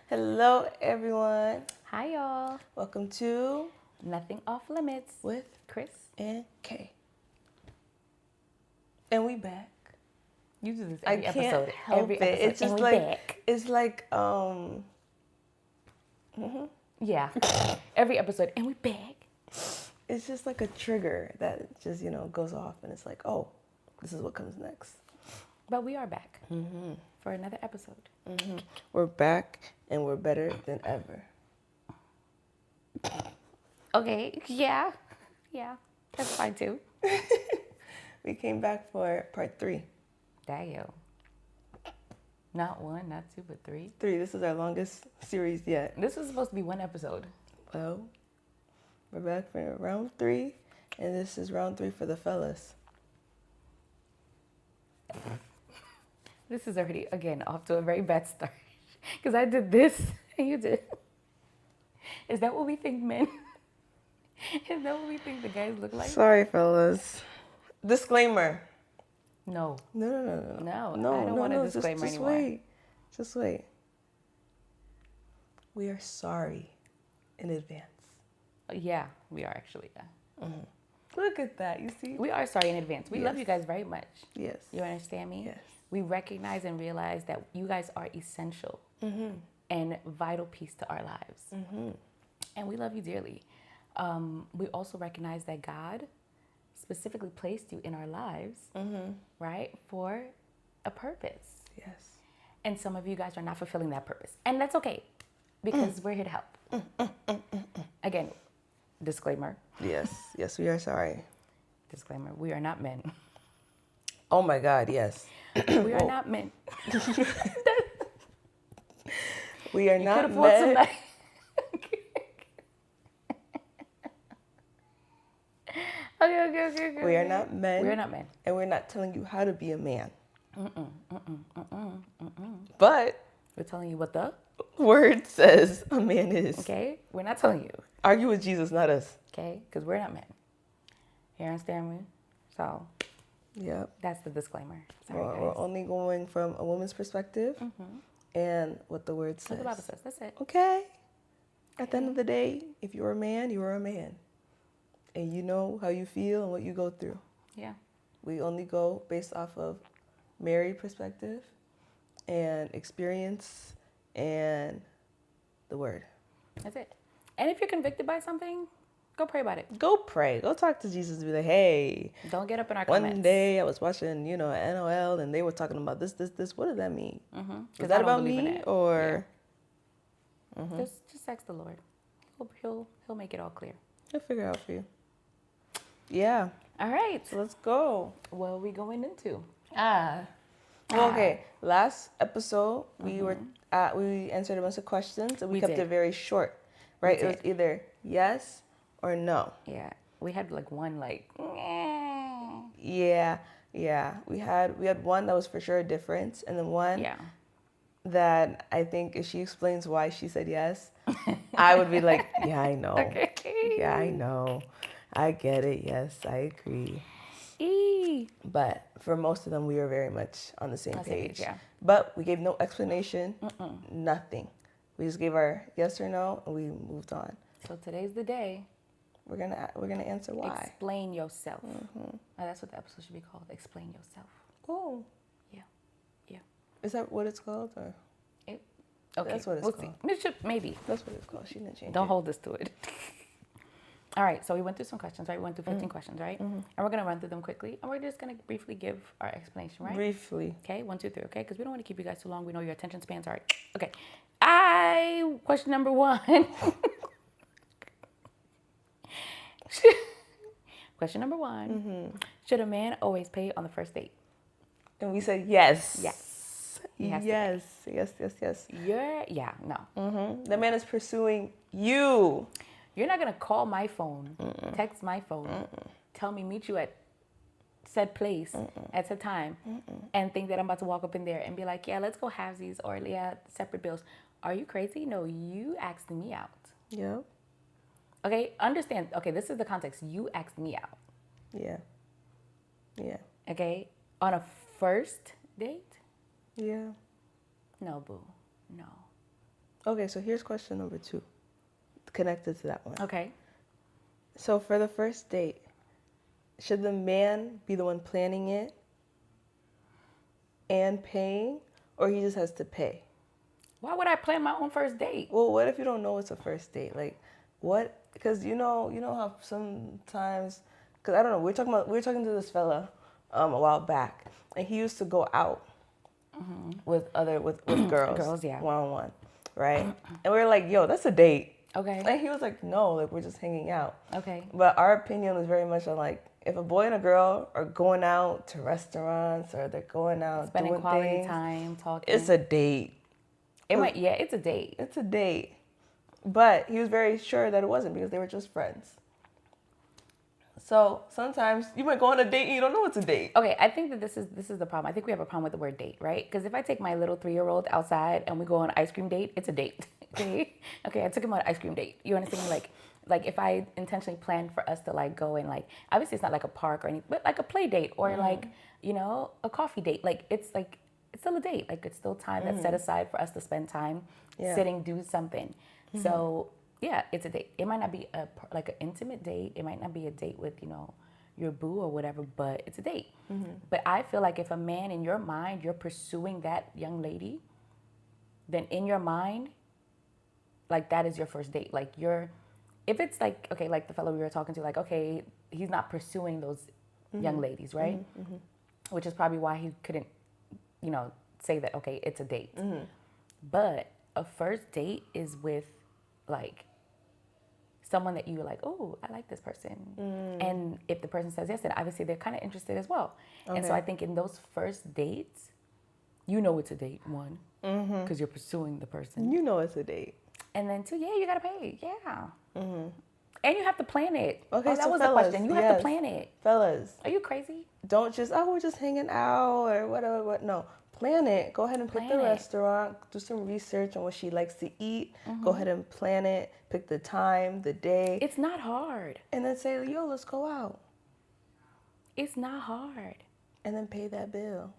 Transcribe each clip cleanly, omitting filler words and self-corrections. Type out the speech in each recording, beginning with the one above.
Hello, everyone. Hi, y'all. Welcome to Nothing Off Limits with Chris. and Kay. And we back. You do this I every can't episode. help Every it. episode. It's just and we like back. it's like Yeah. Every episode. And we back. it's just like a trigger that just goes off, and it's like, oh, this is what comes next. But we are back for another episode. We're back, and we're better than ever. Okay. Yeah. Yeah. That's fine too. We came back for part 3. Damn. Not 1, not 2, but 3. 3. This is our longest series yet. This was supposed to be 1 episode. Well, we're back for round 3, and this is round 3 for the fellas. This is already, again, off to a very bad start. Because I did this and you did. Is that what we think men? Is that what we think the guys look like? Sorry, fellas. Disclaimer. No. No. No, I don't want a disclaimer just anymore. Wait. Just wait. We are sorry in advance. Yeah, we are actually, yeah. Look at that. You see? We are sorry in advance. We love Yes. you guys very much. Yes. You understand me? Yes. We recognize and realize that you guys are essential and vital piece to our lives. And we love you dearly. We also recognize that God specifically placed you in our lives, right, for a purpose. Yes. And some of you guys are not fulfilling that purpose. And that's okay because we're here to help. Again, disclaimer. Yes. Yes, we are sorry. Disclaimer. We are not men. Oh my God, yes. We are not men. We are You could not have fooled men. somebody. Okay. We are not men. We are not men. And we're not telling you how to be a man. But We're telling you what the, word says a man is. okay? We're not telling you, Argue with Jesus, not us. okay? Because we're not men. You understand me? So Yep. that's the disclaimer. Sorry, We're guys. only going from a woman's perspective and what the word What says. the Bible says. That's it. Okay. At the end of the day, if you're a man, you are a man. And you know how you feel and what you go through. Yeah. We only go based off of married perspective and experience and the word. That's it. And if you're convicted by something, go pray about it. Go pray. Go talk to Jesus and be like, hey, Don't get up in our one comments. day I was watching, NOL and they were talking about this. What does that mean? Is 'Cause I that don't about believe in me it. or Just ask the Lord. He'll make it all clear. he'll figure it out for you? Yeah. All right. So let's go. What are we going into? Well, okay. Last episode we answered a bunch of questions and we kept did. it very short, right? We It was did. either yes or no. Yeah. We had like one Yeah. We had one that was for sure a difference, and then one yeah. that I think if she explains why she said yes, I would be like, yeah, I know. Okay. Yeah, I know. I get it. Yes, I agree. Eee. But for most of them, we were very much on the same On the same page. page, yeah. But we gave no explanation, nothing. We just gave our yes or no, and we moved on. So today's the day. We're gonna answer why. Explain yourself. Oh, that's what the episode should be called. Explain yourself. Oh, Yeah. Yeah. is that what it's called? Or Okay. That's what it's we'll called. see. It should, maybe. that's what it's called. She didn't change Don't it. hold us to it. All right, so we went through some questions, right? We went through 15 questions, right? And we're going to run through them quickly. And we're just going to briefly give our explanation, right? Briefly. Okay, 1, 2, 3, okay? Because we don't want to keep you guys too long. We know your attention spans are... Okay. Question number 1. Question number 1. Should a man always pay on the first date? And we said yes. Yes. He has to Yes. Yeah, no. The man is pursuing you. You're not going to call my phone, text my phone, tell me meet you at said place at said time, and think that I'm about to walk up in there and be like, yeah, let's go halvesies or yeah, separate bills. Are you crazy? No, you asked me out. Yep. Okay, understand. Okay, this is the context. You asked me out. Yeah. Okay, on a first date? Yeah. No, boo. No. Okay, so here's question number 2, connected to that one. Okay. So for the first date, should the man be the one planning it and paying, or he just has to pay? Why would I plan my own first date? Well, what if you don't know it's a first date? Like, what? Because you know how sometimes, because I don't know, we were talking to this fella, a while back, and he used to go out with girls, Girls, yeah. one on one, right? And we were like, yo, that's a date. Okay. And he was like, no, like we're just hanging out. Okay. But our opinion was very much on like, if a boy and a girl are going out to restaurants or they're going out Spending doing quality things, time, talking. it's a date. It's a date. It's a date. But he was very sure that it wasn't because they were just friends. So sometimes you might go on a date and you don't know it's a date. Okay, I think that this is the problem. I think we have a problem with the word date, right? Because if I take my little 3-year-old outside and we go on an ice cream date, it's a date. Okay, I took him on an ice cream date. You understand me? Like if I intentionally planned for us to like go and like, obviously it's not like a park or anything, but like a play date or like, you know, a coffee date. Like it's still a date. Like it's still time that's set aside for us to spend time sitting, do something. So yeah, it's a date. It might not be like an intimate date. It might not be a date with, you know, your boo or whatever, but it's a date. But I feel like if a man in your mind, you're pursuing that young lady, then in your mind, like that is your first date. Like if it's like, okay, like the fellow we were talking to, like, okay, he's not pursuing those young ladies, right? Which is probably why he couldn't, you know, say that, okay, it's a date. But a first date is with like someone that you're like, oh, I like this person. And if the person says yes, then obviously they're kind of interested as well. And so I think in those first dates, you know it's a date, one, because you're pursuing the person. You know it's a date. And then 2, yeah, you gotta pay, yeah. And you have to plan it. Okay, that so was fellas, the question. You have to plan it. Fellas, Are you crazy? don't just, oh, we're just hanging out or whatever. What? No, plan it. Go ahead and pick the Plan it. restaurant. Do some research on what she likes to eat. Go ahead and plan it. Pick the time, the day. It's not hard. And then say, yo, let's go out. It's not hard. And then pay that bill.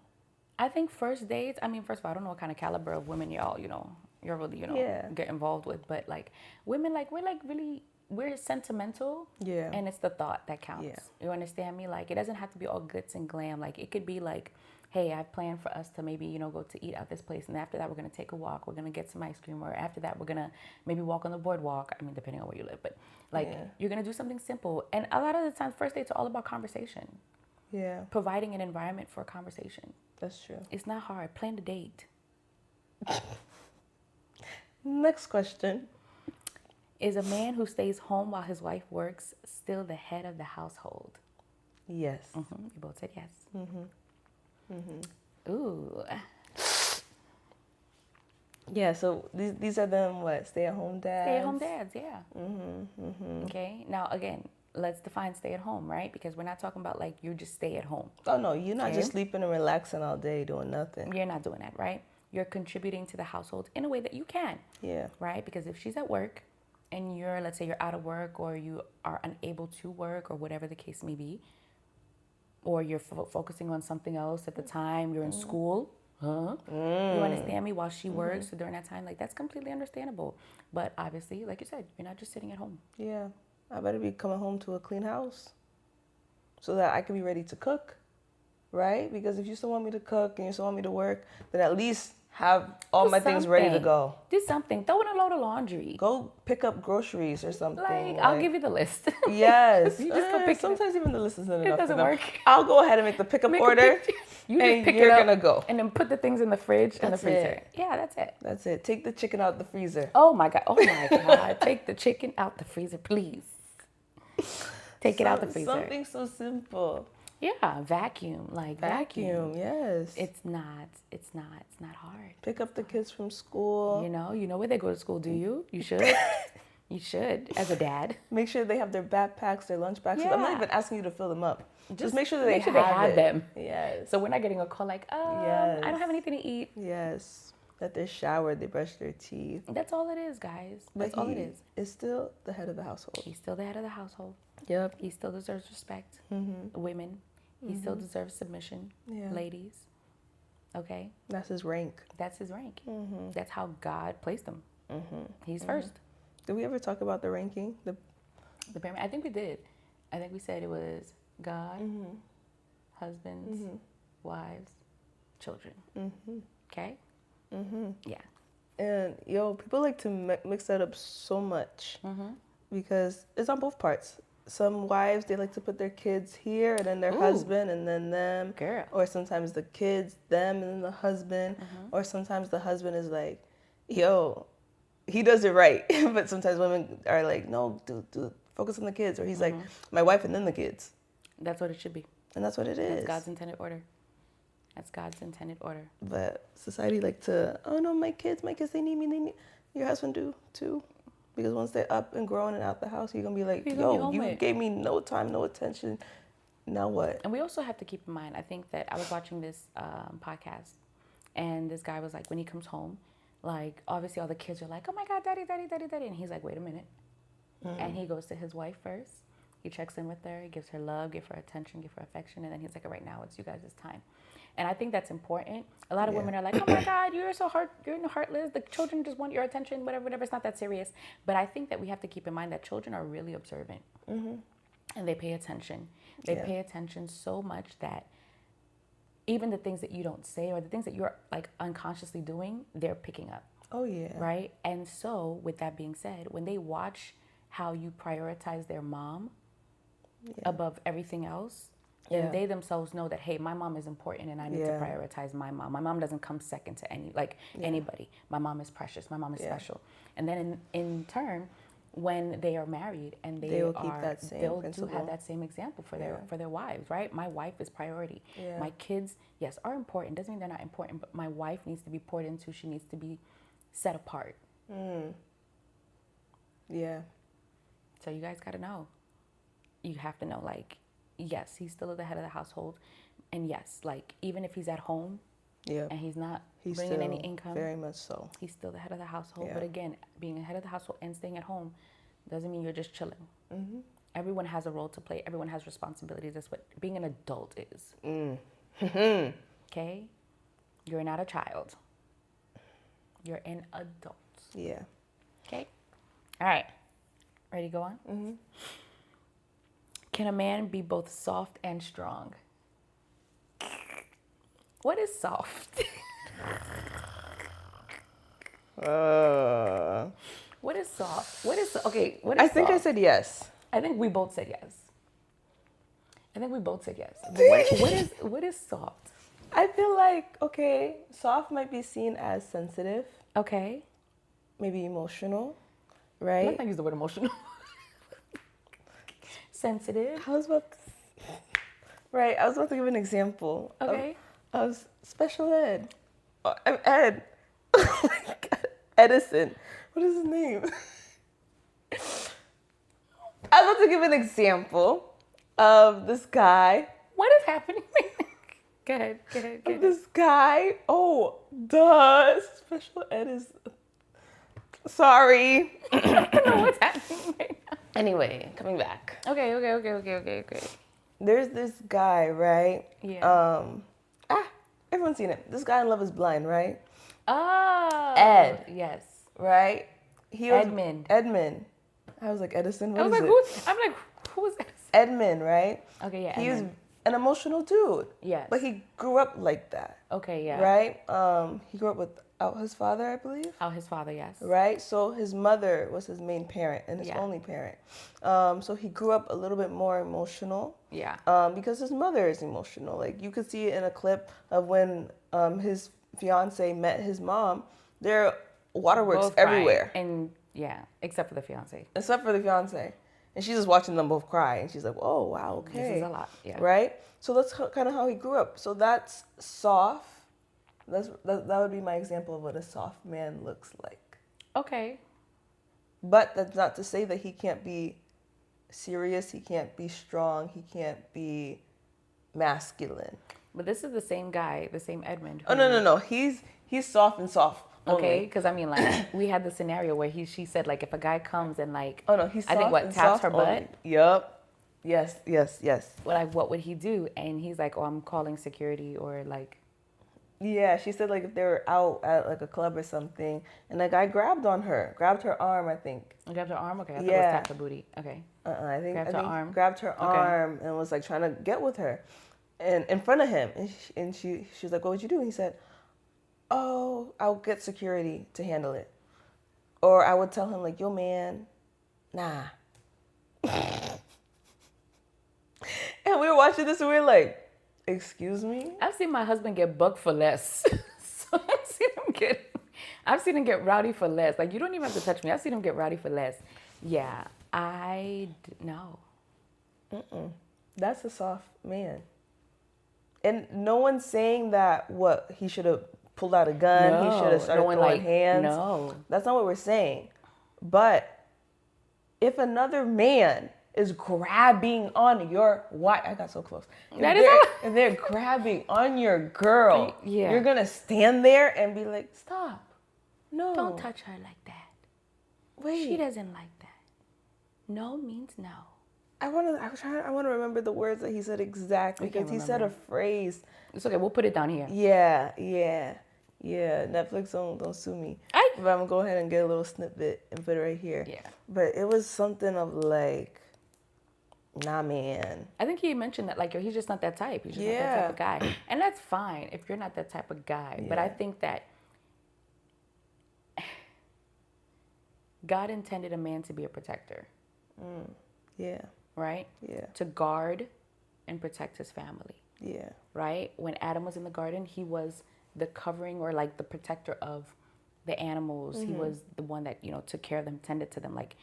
I think first dates, I mean, first of all, I don't know what kind of caliber of women y'all, you know, you're really, you know, get involved with. But like women, like we're sentimental. Yeah. And it's the thought that counts. Yeah. You understand me? Like it doesn't have to be all glitz and glam. Like it could be like, hey, I've planned for us to maybe, you know, go to eat at this place. And after that, we're going to take a walk. We're going to get some ice cream. Or after that, we're going to maybe walk on the boardwalk. I mean, depending on where you live. But like you're going to do something simple. And a lot of the times, first dates are all about conversation. Yeah. Providing an environment for conversation. That's true. It's not hard. Plan the date. Next question. Is a man who stays home while his wife works still the head of the household? Yes. You both said yes. Ooh. Yeah, so these are them, what, stay-at-home dads? Stay-at-home dads, yeah. Okay. Now, again, let's define stay at home, right? Because we're not talking about like you just stay at home. Oh, no, you're not just sleeping and relaxing all day doing nothing. You're not doing that, right? You're contributing to the household in a way that you can. Yeah. Right? Because if she's at work and you're, let's say you're out of work or you are unable to work or whatever the case may be, or you're focusing on something else at the time, you're in school, you understand me, while she works, so during that time, like that's completely understandable. But obviously, like you said, you're not just sitting at home. Yeah. I better be coming home to a clean house so that I can be ready to cook, right? Because if you still want me to cook and you still want me to work, then at least have all my things ready to go. Do something. Throw in a load of laundry. Go pick up groceries or something. Like, I'll give you the list. Yes. You just go pick sometimes even the list isn't enough. It doesn't work. I'll go ahead and make the pickup order. You and just pick you're it up gonna go. and then put the things in the fridge and the That's freezer. it. Yeah, that's it. That's it. Take the chicken out the freezer. Oh my God. Take the chicken out the freezer, please. Take it out the freezer. Something so simple. Yeah, vacuum. Like vacuum. Yes. It's not hard. Pick up the kids from school. You know where they go to school, do you? You should. You should, as a dad. Make sure they have their backpacks, their lunch bags. I'm not Yeah. even asking you to fill them up. Just make sure that make they sure have them. Yes. So we're not getting a call like, Yes. I don't have anything to eat. Yes. That they're showered, they brush their teeth. That's all it is, guys. That's all it is. Is still the head of the household. He's still the head of the household. Yep. He still deserves respect. Women. He still deserves submission. Yeah. Ladies. Okay? That's his rank. That's his rank. That's how God placed him. He's first. Did we ever talk about the ranking? The pyramid. I think we did. I think we said it was God, husbands, wives, children. Okay? Yeah. And people like to mix that up so much because it's on both parts. Some wives, they like to put their kids here and then their husband and then them. Girl. Or sometimes the kids, them and then the husband. Or sometimes the husband is like, yo, he does it right. But sometimes women are like, no, do focus on the kids. Or he's like, my wife and then the kids. That's what it should be. And that's what it is. That's God's intended order. That's God's intended order. But society like to, oh no, my kids, they need me, your husband do too. Because once they're up and grown and out the house, you're going to be like, yo, you gave me no time, no attention. Now what? And we also have to keep in mind, I think that I was watching this podcast, and this guy was like, when he comes home, like, obviously all the kids are like, oh my God, daddy, daddy, daddy, daddy. And he's like, wait a minute. And he goes to his wife first. He checks in with her, he gives her love, give her attention, give her affection. And then he's like, right now, it's you guys' time. And I think that's important. A lot of women are like, oh my God, you're so heartless. The children just want your attention, whatever. It's not that serious. But I think that we have to keep in mind that children are really observant. And they pay attention. They pay attention so much that even the things that you don't say or the things that you're like unconsciously doing, they're picking up. Oh, yeah. Right? And so with that being said, when they watch how you prioritize their mom above everything else, and they themselves know that, hey, my mom is important and I need to prioritize my mom. My mom doesn't come second to anybody. My mom is precious. My mom is special. And then in turn, when they are married and they'll do have that same example for their wives, right? My wife is priority. My kids, yes, are important. Doesn't mean they're not important, but my wife needs to be poured into. She needs to be set apart. Yeah. So you guys got to know. You have to know, like, yes, he's still the head of the household. And yes, like, even if he's at home and he's not bringing any income. Very much so. He's still the head of the household. But again, being a head of the household and staying at home doesn't mean you're just chilling. Everyone has a role to play. Everyone has responsibilities. That's what being an adult is. Okay? You're not a child. You're an adult. Yeah. Okay? All right. Ready to go on? Can a man be both soft and strong? What is soft? What is soft? What is okay? What is I think soft? I said yes. I think we both said yes. But what is soft? I feel like, okay, soft might be seen as sensitive, Okay. maybe emotional, I'm right? not gonna use the word emotional. Sensitive. I was about to give an example. Okay. Of special ed. I'm Ed. Oh my God. Edison. What is his name? I was about to give an example of this guy. What is happening? Go ahead. This guy. Oh, duh. Special ed is. Sorry. I don't know what's happening right now. Anyway, coming back. Okay. There's this guy, right? Yeah. Everyone's seen it. This guy in Love is Blind, right? Oh. Ed. Yes. Right? He was Edmund. I was like, Edison, I was like, who is Edison? Edmund, right? Okay, yeah. He was an emotional dude. Yes. But he grew up like that. Okay, yeah. Right? He grew up without his father, I believe. Oh, his father, yes. Right? So his mother was his main parent and his only parent. So he grew up a little bit more emotional. Yeah. Because his mother is emotional. Like, you could see it in a clip of when his fiance met his mom. There are waterworks Both everywhere. crying. And yeah, except for the fiance. Except for the fiance. And she's just watching them both cry. And she's like, oh, wow, okay. This is a lot, yeah. Right? So that's kind of how he grew up. So that's soft. That would be my example of what a soft man looks like. Okay. But that's not to say that he can't be serious. He can't be strong. He can't be masculine. But this is the same guy, the same Edmund. Oh, no. He's soft and soft. Okay, because I mean, like, we had the scenario where she said, like, if a guy comes and, like, oh no, he's soft. I think and taps soft her butt. Yup. Yes. What would he do? And he's like, oh, I'm calling security, or like, Yeah, she said like if they were out at like a club or something, and the guy grabbed her arm, I think. Grabbed her arm? Okay, I thought it was Yeah. tap the booty. Okay. I Grabbed her think arm. grabbed her Okay. arm and was like trying to get with her, and in front of him, and she was like, "What would you do?" And he said, "Oh, I'll get security to handle it," or I would tell him like, "Yo, man, nah." And we were watching this, and we were like, "Excuse me." I've seen my husband get bucked for less. So I've seen him get rowdy for less. Like, you don't even have to touch me. I've seen him get rowdy for less. Yeah, no. That's a soft man. And no one's saying that what he should have pulled out a gun, he should have started throwing hands. No. That's not what we're saying. But if another man is grabbing on your wife, I got so close. If they're grabbing on your girl, Yeah. you're gonna stand there and be like, "Stop, no, Don't touch her like that. wait." She doesn't like that. No means no. I want to remember the words that he said exactly, We can't because he said a remember. phrase. It's okay. We'll put it down here. Yeah. Netflix don't sue me. But I'm gonna go ahead and get a little snippet and put it right here. Yeah. But it was something of like, nah, man. I think he mentioned that, like, yo, he's just not that type. He's just not that type of guy. And that's fine if you're not that type of guy. But I think that God intended a man to be a protector, Yeah. right? Yeah. To guard and protect his family, Yeah. right? When Adam was in the garden, he was the covering or like the protector of the animals. He was the one that, took care of them, tended to them. Like,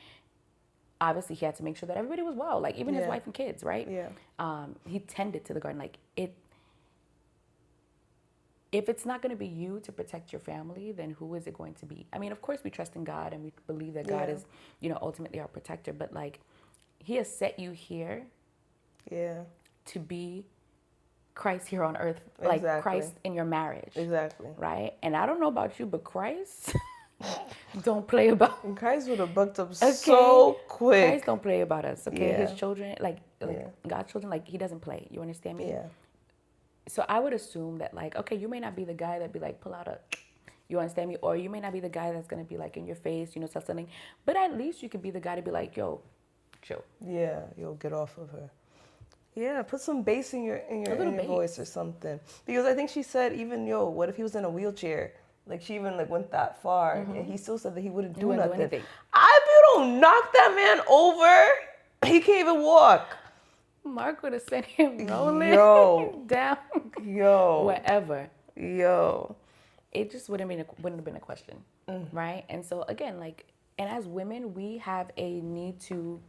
obviously he had to make sure that everybody was well, like even his Yeah. wife and kids, right? Yeah. He tended to the garden. Like, if it's not going to be you to protect your family, then who is it going to be? I mean, of course we trust in God and we believe that God is, ultimately our protector, but like, he has set you here Yeah. to be Christ here on earth, like Exactly. Christ in your marriage, Exactly. right? And I don't know about you, but Christ don't play about. And Christ would have bucked up so quick. Christ don't play about us, okay? Yeah. His children, like Yeah. God's children, like, he doesn't play. You understand me? Yeah. So I would assume that, like, okay, you may not be the guy that be like, pull out a, you understand me? Or you may not be the guy that's going to be like in your face, stuff something. But at least you could be the guy to be like, yo, chill. Yeah. You'll get off of her. Yeah, put some bass in your bass. voice or something. Because I think she said even, what if he was in a wheelchair? Like, she even like went that far, and he still said that he wouldn't do wouldn't do nothing. anything. If you don't knock that man over, he can't even walk. Mark would have sent him rolling down wherever. It just wouldn't have been a question, right? And so again, like, and as women, we have a need to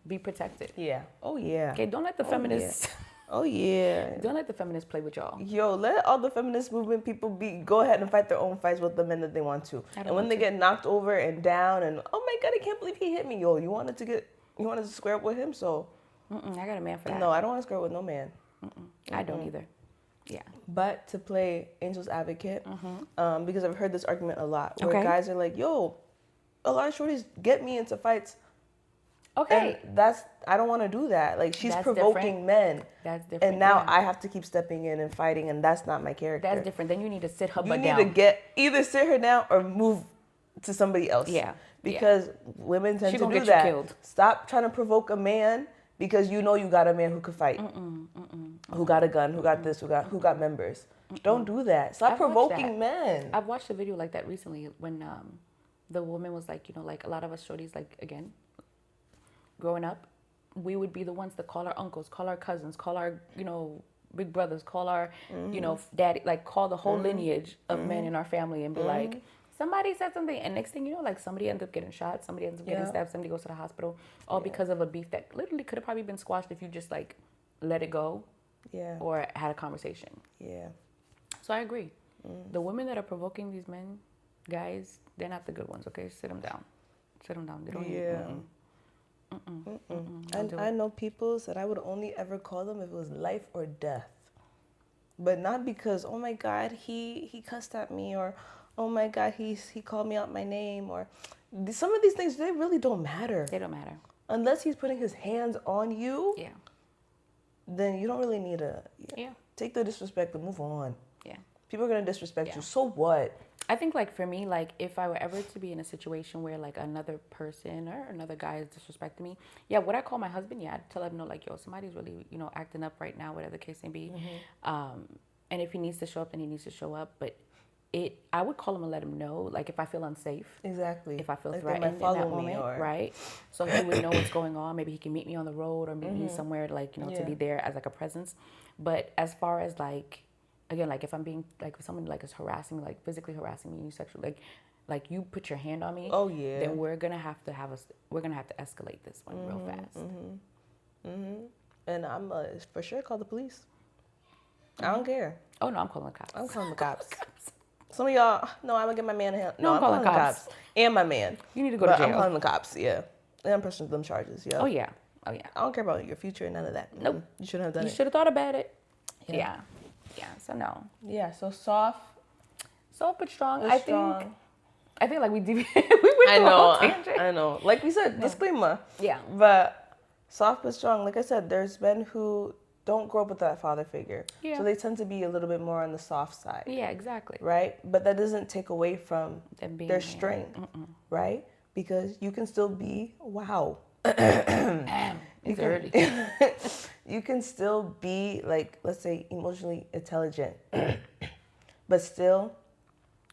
be protected. Yeah. Oh yeah. Okay, don't let the feminists. Oh yeah. Don't let the feminists play with y'all. Let all the feminist movement people go ahead and fight their own fights with the men that they want to. And when they get knocked over and down and, oh my God, I can't believe he hit me. You wanted to square up with him, so. I got a man for that. No, I don't want to square up with no man. I don't either. Yeah. But to play Angel's Advocate, because I've heard this argument a lot, where Okay. guys are like, a lot of shorties get me into fights. Okay. And I don't want to do that. Like, she's That's provoking different. men. That's different. And now yeah. I have to keep stepping in and fighting, and that's not my character. That's different. Then you need to sit her You butt need down. to either sit her down or move to somebody else. Yeah. Because women tend She to gonna do get you that. killed. Stop trying to provoke a man because you got a man who could fight, who got a gun, who got this, who got members. Don't do that. Stop I've watched provoking men. I've watched a video like that recently when the woman was like, like a lot of us shorties, like, again, growing up, we would be the ones that call our uncles, call our cousins, call our, big brothers, call our, daddy, like, call the whole lineage of men in our family and be like, somebody said something. And next thing you know, like, somebody ends up getting shot, somebody ends up getting stabbed, somebody goes to the hospital, all because of a beef that literally could have probably been squashed if you just, like, let it go or had a conversation. Yeah. So I agree. The women that are provoking these men, guys, they're not the good ones, okay? Sit them down. Sit them down. They don't I know people that I would only ever call them if it was life or death. But not because, oh my God, he cussed at me, or oh my God, he called me out my name, or some of these things, they really don't matter. They don't matter. Unless he's putting his hands on you, Yeah. then you don't really need to Yeah. take the disrespect and move on. Yeah. People are gonna disrespect Yeah. you. So what? I think like for me, like if I were ever to be in a situation where like another person or another guy is disrespecting me, yeah, would I call my husband? Yeah, I'd tell him no, like yo, somebody's really acting up right now, whatever the case may be. And if he needs to show up, then he needs to show up. But I would call him and let him know, like if I feel unsafe, Exactly. if I feel Like, they threatened might in that follow me, moment, or right? So he would know what's going on. Maybe he can meet me on the road or meet me somewhere, like to Yeah. be there as like a presence. But as far as like, again, like if I'm being like if someone like is harassing me, like physically harassing me, sexually, like you put your hand on me, Oh, yeah. then we're gonna have to escalate this one real fast. and I'm for sure call the police. I don't care. Oh no, I'm calling the cops. I'm calling the cops. Some of y'all, no, I'm gonna get my man a hand. No, I'm calling the cops. and my man. You need to go But to I'm jail. calling the cops. Yeah, and I'm pressing them charges. Yeah. Oh yeah. Oh yeah. I don't care about your future, none of that. Nope. You shouldn't have done You it. should have thought about it. Yeah. Yeah. Yeah. So no. Yeah. So soft. Soft but strong. But I strong. think like we went through a whole tangent. I know. Like we said, disclaimer. Yeah. But soft but strong. Like I said, there's men who don't grow up with that father figure. Yeah. So they tend to be a little bit more on the soft side. Yeah, exactly. Right? But that doesn't take away from Them being their there. strength. Right? Because you can still be, wow. It's early. You can still be, like, let's say, emotionally intelligent, but still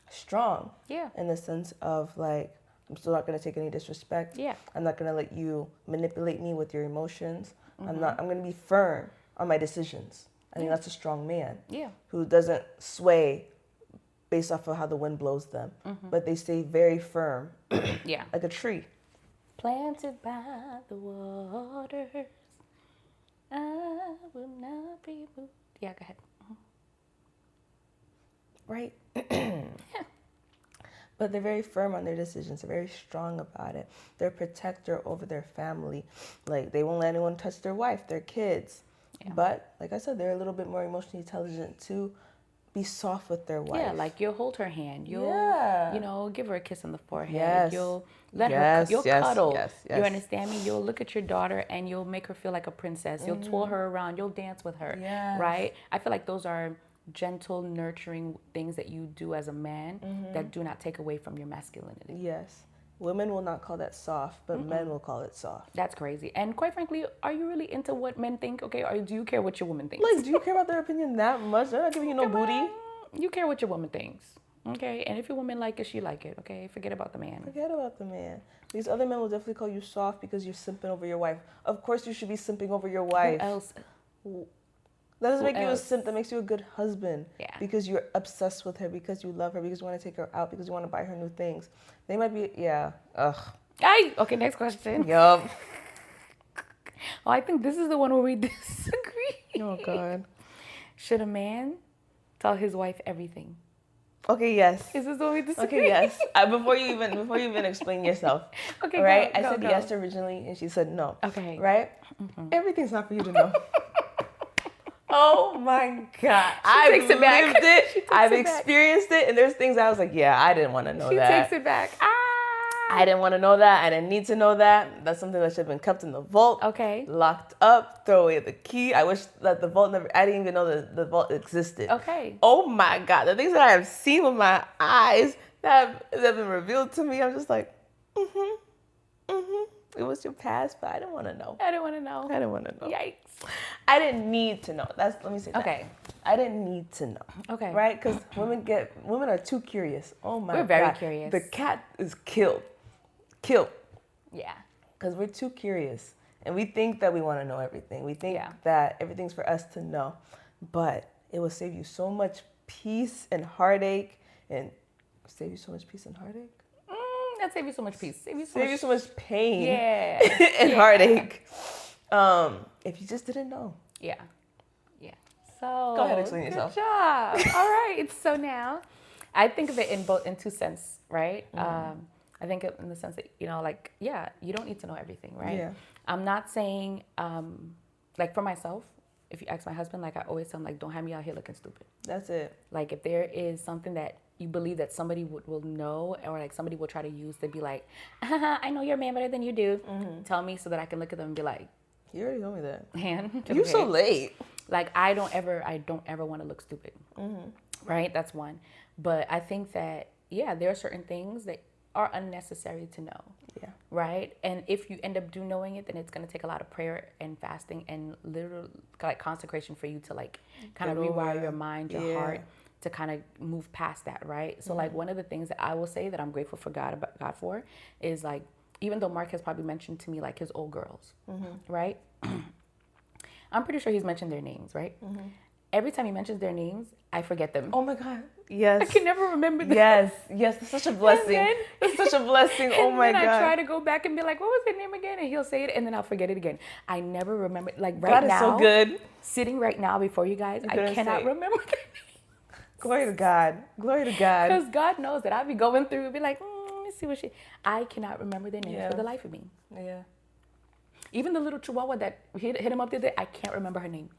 strong. Yeah. In the sense of, like, I'm still not going to take any disrespect. Yeah. I'm not going to let you manipulate me with your emotions. I'm going to be firm on my decisions. I think that's a strong man. Yeah. Who doesn't sway based off of how the wind blows them, but they stay very firm, Yeah. like a tree. Planted by the waters, I will not be moved. Yeah, go ahead. Right? But they're very firm on their decisions. They're very strong about it. They're a protector over their family. Like, they won't let anyone touch their wife, their kids. Yeah. But, like I said, they're a little bit more emotionally intelligent to be soft with their wife. Yeah, like you'll hold her hand. You'll, give her a kiss on the forehead. Yes. You'll let Yes, her, you'll yes, cuddle. yes, yes. You understand me? You'll look at your daughter and you'll make her feel like a princess. You'll twirl her around. You'll dance with her. Yes. Right? I feel like those are gentle, nurturing things that you do as a man that do not take away from your masculinity. Yes. Women will not call that soft, but men will call it soft. That's crazy. And quite frankly, are you really into what men think? Okay, or do you care what your woman thinks? Like, do you care about their opinion that much? They're not giving you no booty. You care what your woman thinks. Okay? And if your woman like it, she like it. Okay? Forget about the man. Forget about the man. These other men will definitely call you soft because you're simping over your wife. Of course you should be simping over your wife. Who else? That doesn't Who make you a else? simp. That makes you a good husband. Yeah. Because you're obsessed with her, because you love her, because you want to take her out, because you want to buy her new things. They might be, yeah. Ugh. Okay, next question. Yup. Oh, I think this is the one where we disagree. Oh, God. Should a man tell his wife everything? Okay, yes. Is this the one we disagree? Okay, yes. Before you even explain yourself. Okay, right? go, I said go. yes originally, and she said no. Okay. Right? Everything's not for you to know. Oh my God. I've takes it back. lived She it. takes I've it back. experienced it. And there's things I was like, yeah, I didn't want to know She that. takes it back. I didn't want to know that. I didn't need to know that. That's something that should have been kept in the vault. Okay. Locked up. Throw away the key. I wish that the vault never, I didn't even know that the vault existed. Okay. Oh my God. The things that I have seen with my eyes that have been revealed to me, I'm just like, It was your past, but I didn't want to know. I didn't want to know. I didn't want to know. Yikes. I didn't need to know. Let me say that. Okay. I didn't need to know. Okay. Right? Because women are too curious. Oh my God. We're very curious. The cat is killed. Killed. Yeah. Because we're too curious. And we think that we want to know everything. We think that everything's for us to know. But it will save you so much peace and heartache. And save you so much peace and heartache? That save you so much peace. Save you so much pain Yeah. and heartache. If you just didn't know. Yeah. Yeah. So Go ahead, explain yourself. Good job. All right. So now, I think of it in two sense, right? I think in the sense that you don't need to know everything, right? Yeah. I'm not saying like for myself. If you ask my husband, like I always tell him, like don't have me out here looking stupid. That's it. Like if there is something that you believe that somebody will know, or like somebody will try to use to be like, I know you're a man better than you do. Tell me so that I can look at them and be like, You already told me that. man, You're so okay. late. Like I don't ever want to look stupid. right? That's one. But I think that, yeah, there are certain things that are unnecessary to know, Yeah. right? And if you end up do knowing it, then it's going to take a lot of prayer and fasting and literal like consecration for you to like kind of Get over rewire it. your mind, your Yeah. heart to kind of move past that, right? So like one of the things that I will say that I'm grateful for God for is like, even though Mark has probably mentioned to me like his old girls, right? I'm pretty sure he's mentioned their names, right? Every time he mentions their names, I forget them. Oh my God. Yes. I can never remember them. Yes. Yes. It's such a blessing. then- It's such a blessing. Oh my And then I try God. to go back and be like, what was their name again? And he'll say it, and then I'll forget it again. I never remember. Like right God is now, so good. sitting right now before you guys, I couldn't cannot say. remember their names. Glory to God. Glory to God. Because God knows that I'll be going through and be like, let me see what she. I cannot remember their names for the life of me. Yeah. Even the little chihuahua that hit him up the other day, I can't remember her name.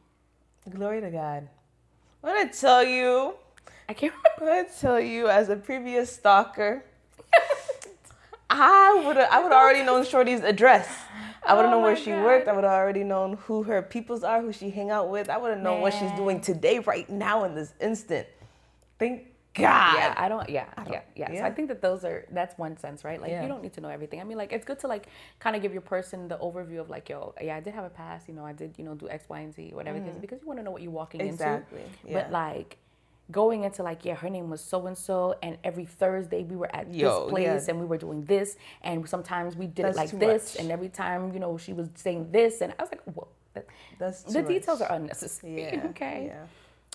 Glory to God. What did I tell you? I can't remember. What did I tell you as a previous stalker? I would have already known Shorty's address. I would have known where she worked. I would have already known who her peoples are, who she hang out with. I would have known what she's doing today, right now, in this instant. Thank God. Yeah, I don't. Yeah. So yeah. I think that that's one sense, right? Like you don't need to know everything. I mean, like it's good to like kind of give your person the overview of like, yo, yeah, I did have a past. You know, I did, do X, Y, and Z, whatever it is, because you want to know what you're walking Exactly. into. Yeah. But like going into like, yeah, her name was so and so, and every Thursday we were at this place and we were doing this, and sometimes we did it like this, and every time she was saying this, and I was like, whoa, the details are unnecessary. Yeah. Okay.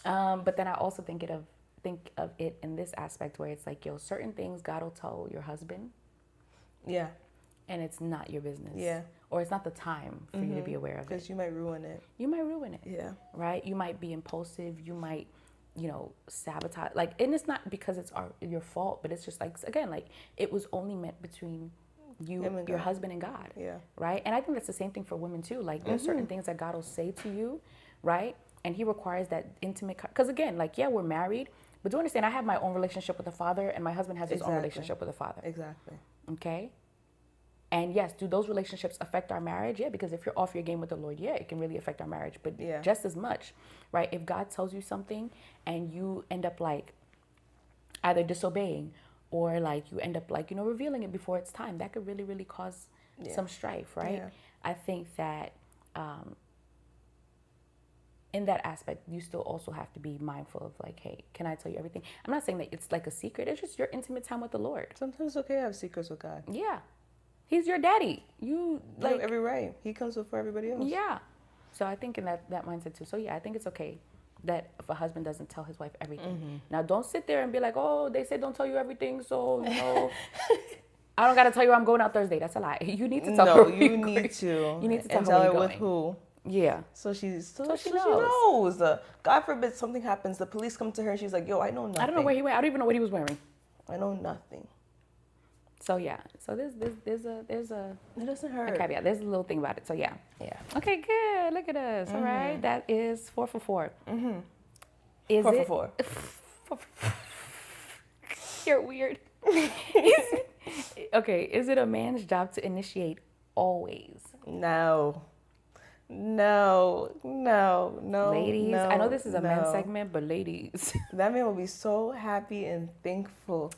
Yeah. But then I also think of it in this aspect where it's like, yo, certain things God will tell your husband. Yeah. And it's not your business. Yeah. Or it's not the time for you to be aware of it. Because you might ruin it. You might ruin it. Yeah. Right? You might be impulsive. You might, sabotage. Like, and it's not because it's your fault, but it's just like, again, like it was only meant between you, your husband, and God. Yeah. Right? And I think that's the same thing for women too. Like there's certain things that God will say to you, right? And he requires that intimate, because again, like, yeah, we're married, but do understand I have my own relationship with the Father, and my husband has his own relationship with the Father. Exactly. Okay? And yes, do those relationships affect our marriage? Yeah, because if you're off your game with the Lord, yeah, it can really affect our marriage. But just as much, right? If God tells you something and you end up like either disobeying or like you end up like, revealing it before it's time, that could really, really cause some strife, right? Yeah. I think that in that aspect, you still also have to be mindful of like, hey, can I tell you everything? I'm not saying that it's like a secret. It's just your intimate time with the Lord. Sometimes it's okay to have secrets with God. Yeah. He's your daddy. You have every right. He comes before everybody else. Yeah. So I think in that mindset too. So yeah, I think it's okay that if a husband doesn't tell his wife everything. Now don't sit there and be like, oh, they said don't tell you everything, so I don't gotta tell you I'm going out Thursday. That's a lie. You need to tell her. No, you need to. You need to tell and her tell her where with you're who. Yeah. So she she knows. God forbid something happens. The police come to her and she's like, yo, I know nothing. I don't know where he went. I don't even know what he was wearing. I know nothing. So yeah. So there's a It doesn't hurt. a caveat. There's a little thing about it. So yeah. Yeah. Okay, good. Look at us. All right. That is 4 for 4. Mm-hmm. Is 4 it? for 4. You're weird. Okay, is it a man's job to initiate always? No. Ladies, I know this is a men's segment, but ladies. That man will be so happy and thankful.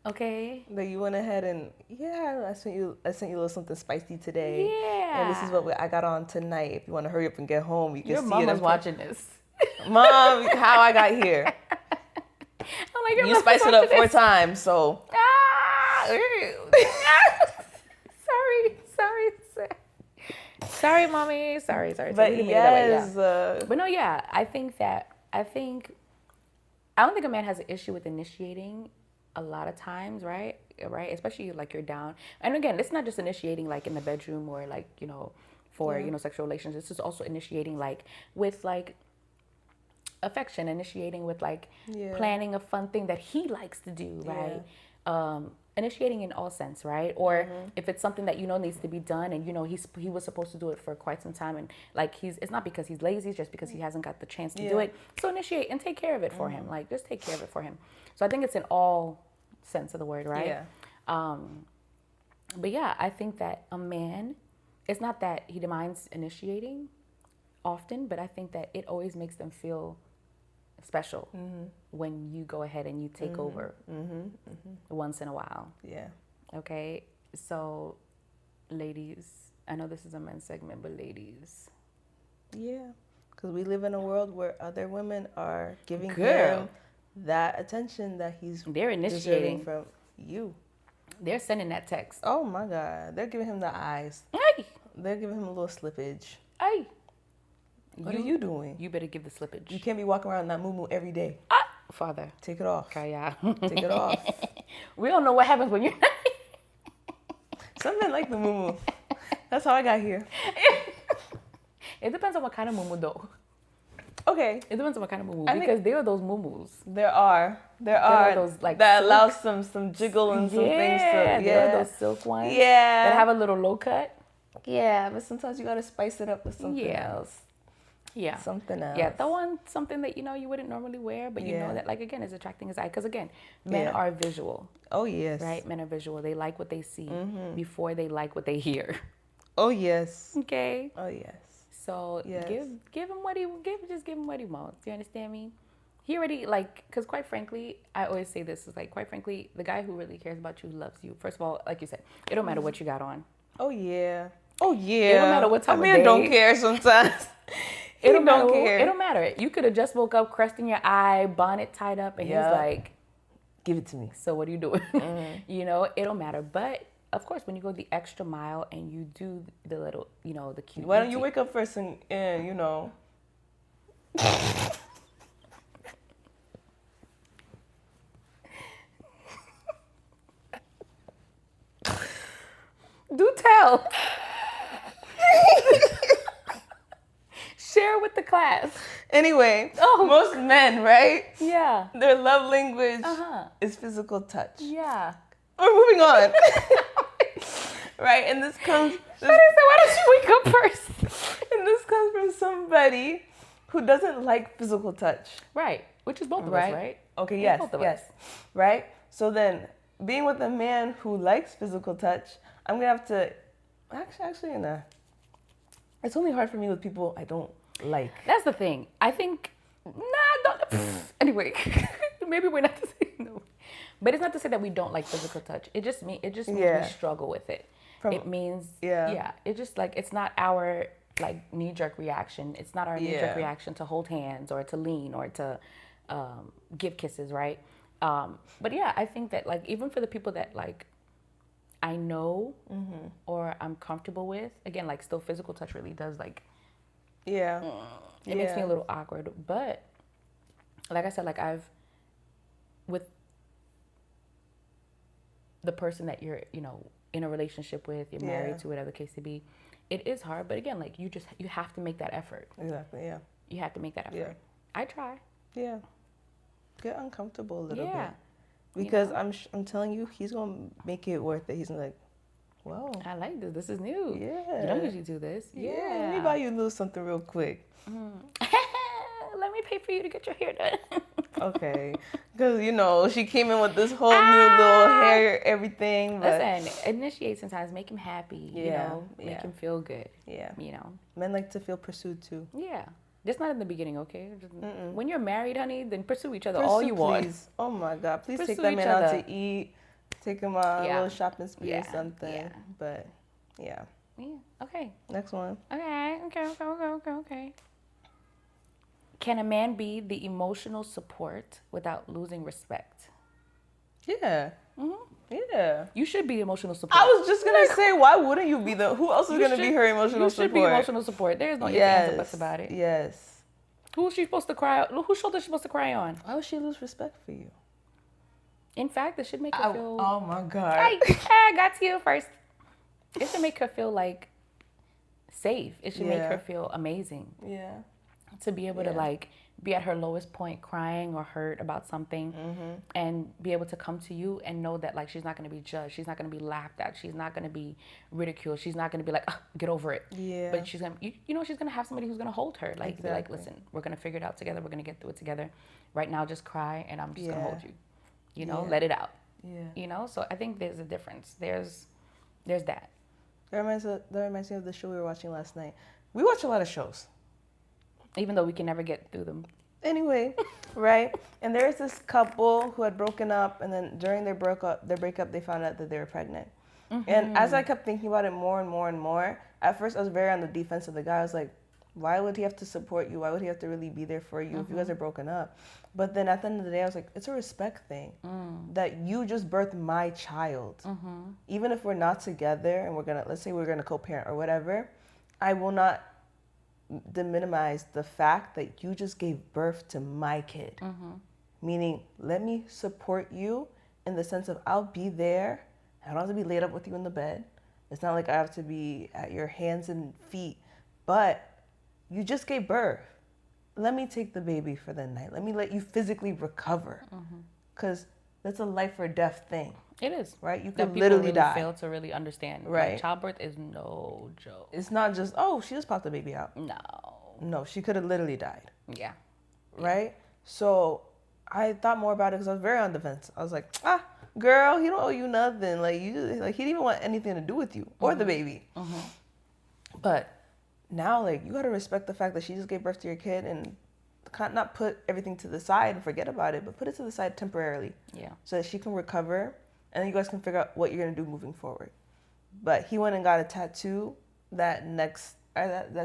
Okay. That you went ahead and I sent you a little something spicy today. Yeah. And this is what I got on tonight. If you want to hurry up and get home, you can Your see mama's it. watching this. Mom, how I got here. I'm like, you spiced it up 4 times, so. Sorry, mommy. Sorry. But yes. But no, yeah. I don't think a man has an issue with initiating a lot of times, right? Especially like you're down. And again, it's not just initiating like in the bedroom or like, for, sexual relations. This is also initiating like with like affection, initiating with like planning a fun thing that he likes to do, right? Initiating in all sense, right? Or if it's something that needs to be done, and he was supposed to do it for quite some time, and like it's not because he's lazy, it's just because he hasn't got the chance to do it. So initiate and take care of it for him. Like just take care of it for him. So I think it's in all sense of the word, right? Yeah. But yeah, I think that a man, it's not that he minds initiating often, but I think that it always makes them feel special when you go ahead and you take over once in a while. Yeah. Okay, so ladies, I know this is a men's segment, but ladies, Yeah. Because we live in a world where other women are giving Girl. him that attention that he's they're deserving initiating. from you. They're sending that text. Oh my God. They're giving him the eyes. Hey, They're giving him a little slippage. hey. What are you doing? You better give the slippage. You can't be walking around in that moo every day. Father. Take it off. Kaya. Take it off. We don't know what happens when you're Some men like the moo. That's how I got here. It depends on what kind of mumu though. Okay. It depends on what kind of mumu. I think- Because there are those mumus. There are those, like, that silk- allow some jiggle and some things to there are those silk ones. Yeah. That have a little low cut. Yeah, but sometimes you gotta spice it up with something Yeah. else. Yeah. Something else. Yeah, throw on something that you wouldn't normally wear, but you Yeah. know that like again is attracting his eye. Because again, men Yeah. are visual, Oh yes. right? Men are visual. They like what they see before they like what they hear. Oh yes. Okay. Oh yes. So Yes. give him what he just give him what he wants. You understand me? He already because quite frankly, I always say this is like quite frankly, the guy who really cares about you loves you. First of all, like you said, it don't matter what you got on. Oh yeah. Oh yeah. It don't matter what time of men don't day. care sometimes. He It don't matter. care. It don't matter. You could have just woke up, crest in your eye, bonnet tied up, and Yeah. he's like, Give it to me. so what are you doing? It don't matter. But of course, when you go the extra mile and you do the little, the cute. Why don't you easy- wake up first and Do tell. Share with the class. Anyway, Oh. most men, right? Yeah. Their love language Uh-huh. is physical touch. Yeah. We're moving on. Right? And this comes Why don't you wake up first? and this comes from somebody who doesn't like physical touch. Right. Which is both of Right? us, right? Okay, Yeah, yes, both of yes. us. Right? So then being with a man who likes physical touch, I'm gonna have to actually nah. It's only hard for me with people I don't like. That's the thing. I think, don't. Anyway, maybe we're not to say no. But it's not to say that we don't like physical touch. It just means Yeah. we struggle with it. From- It means, Yeah. It's just like, it's not our knee-jerk reaction. It's not our knee-jerk Yeah. reaction to hold hands or to lean or to give kisses, right? But yeah, I think that even for the people that I know or I'm comfortable with, again, still physical touch really does Yeah. it makes me Yeah. a little awkward. But like I said, I've with the person that you're, in a relationship with, you're married Yeah. to, whatever the case may be, it is hard. But again, you have to make that effort. Exactly, yeah. You have to make that effort. Yeah. I try. Yeah. Get uncomfortable a little Yeah. bit. Because I'm telling you, he's gonna make it worth it. He's gonna like, whoa. I like this. This is new. Yeah. You don't usually do this. Yeah. Yeah. Let me buy you a little something real quick. Let me pay for you to get your hair done. Okay. Because, she came in with this whole new little hair, everything. But Listen, initiate sometimes. Make him happy. Yeah, Make yeah. him feel good. yeah. You Men like to feel pursued too. Yeah. Just not in the beginning, okay? Just, when you're married, honey, then pursue each other Pursue, all you want. please. Oh my God. Please take Pursue that each man out other. to eat. Take him on a Yeah. little shopping spree or Yeah, something. yeah. But yeah. Yeah. Okay. Next one. Okay. Can a man be the emotional support without losing respect? Yeah. Yeah. You should be emotional support. I was just gonna say, why wouldn't you be the? Who else is You gonna be should- her emotional You support? should be emotional support. There's no ifs, ands, or buts about it. Yes. Who's she supposed to cry? Whose shoulder is she supposed to cry on? Why would she lose respect for you? In fact, it should make her feel. Oh my God. I got to you first. It should make her feel safe. It should make Yeah. her feel amazing Yeah. to be able to be at her lowest point, crying or hurt about something, and be able to come to you and know that she's not going to be judged, she's not going to be laughed at, she's not going to be ridiculed, she's not going to be like, get over it. Yeah. But she's gonna, she's gonna have somebody who's gonna hold her, be like, Exactly. listen, we're gonna figure it out together, we're gonna get through it together. Right now, just cry, and I'm just gonna Yeah. hold you. Yeah. Let it out. Yeah. So I think there's a difference. There's that. That reminds me of the show we were watching last night. We watch a lot of shows. Even though we can never get through them. Anyway, right? And there's this couple who had broken up, and then during their breakup, they found out that they were pregnant. And as I kept thinking about it more and more and more, at first I was very on the defense of the guy. I was like, why would he have to support you? Why would he have to really be there for you if you guys are broken up? But then at the end of the day, I was like, it's a respect thing that you just birthed my child. Even if we're not together and let's say we're gonna co-parent or whatever, I will not minimize the fact that you just gave birth to my kid. Meaning, let me support you in the sense of I'll be there. I don't have to be laid up with you in the bed. It's not like I have to be at your hands and feet, but you just gave birth. Let me take the baby for the night. Let me let you physically recover. Because that's a life or death thing. It is. Right? You That could people literally really die. fail to really understand. Right. Like, childbirth is no joke. It's not just, oh, she just popped the baby out. No. No, she could have literally died. Yeah. Right? So I thought more about it because I was very on the fence. I was like, girl, he don't owe you nothing. Like he didn't even want anything to do with you or the baby. But now, like, you gotta respect the fact that she just gave birth to your kid and not put everything to the side and forget about it, but put it to the side temporarily. Yeah. So that she can recover and then you guys can figure out what you're gonna do moving forward. But he went and got a tattoo that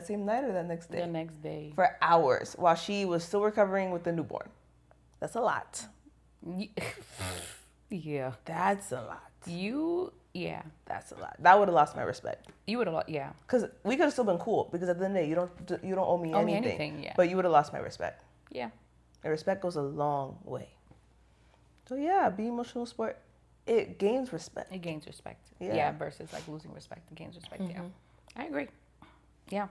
same night or that next day? The next day. For hours while she was still recovering with the newborn. That's a lot. Yeah. That's a lot. Yeah. That's a lot. That would have lost my respect. You would have, yeah. Because we could have still been cool. Because at the end of the day, you don't owe me anything. Yeah. But you would have lost my respect. Yeah. And respect goes a long way. So yeah, be emotional sport. It gains respect. It gains respect. Yeah. Yeah. Versus like losing respect. It gains respect. Yeah. I agree. Yeah.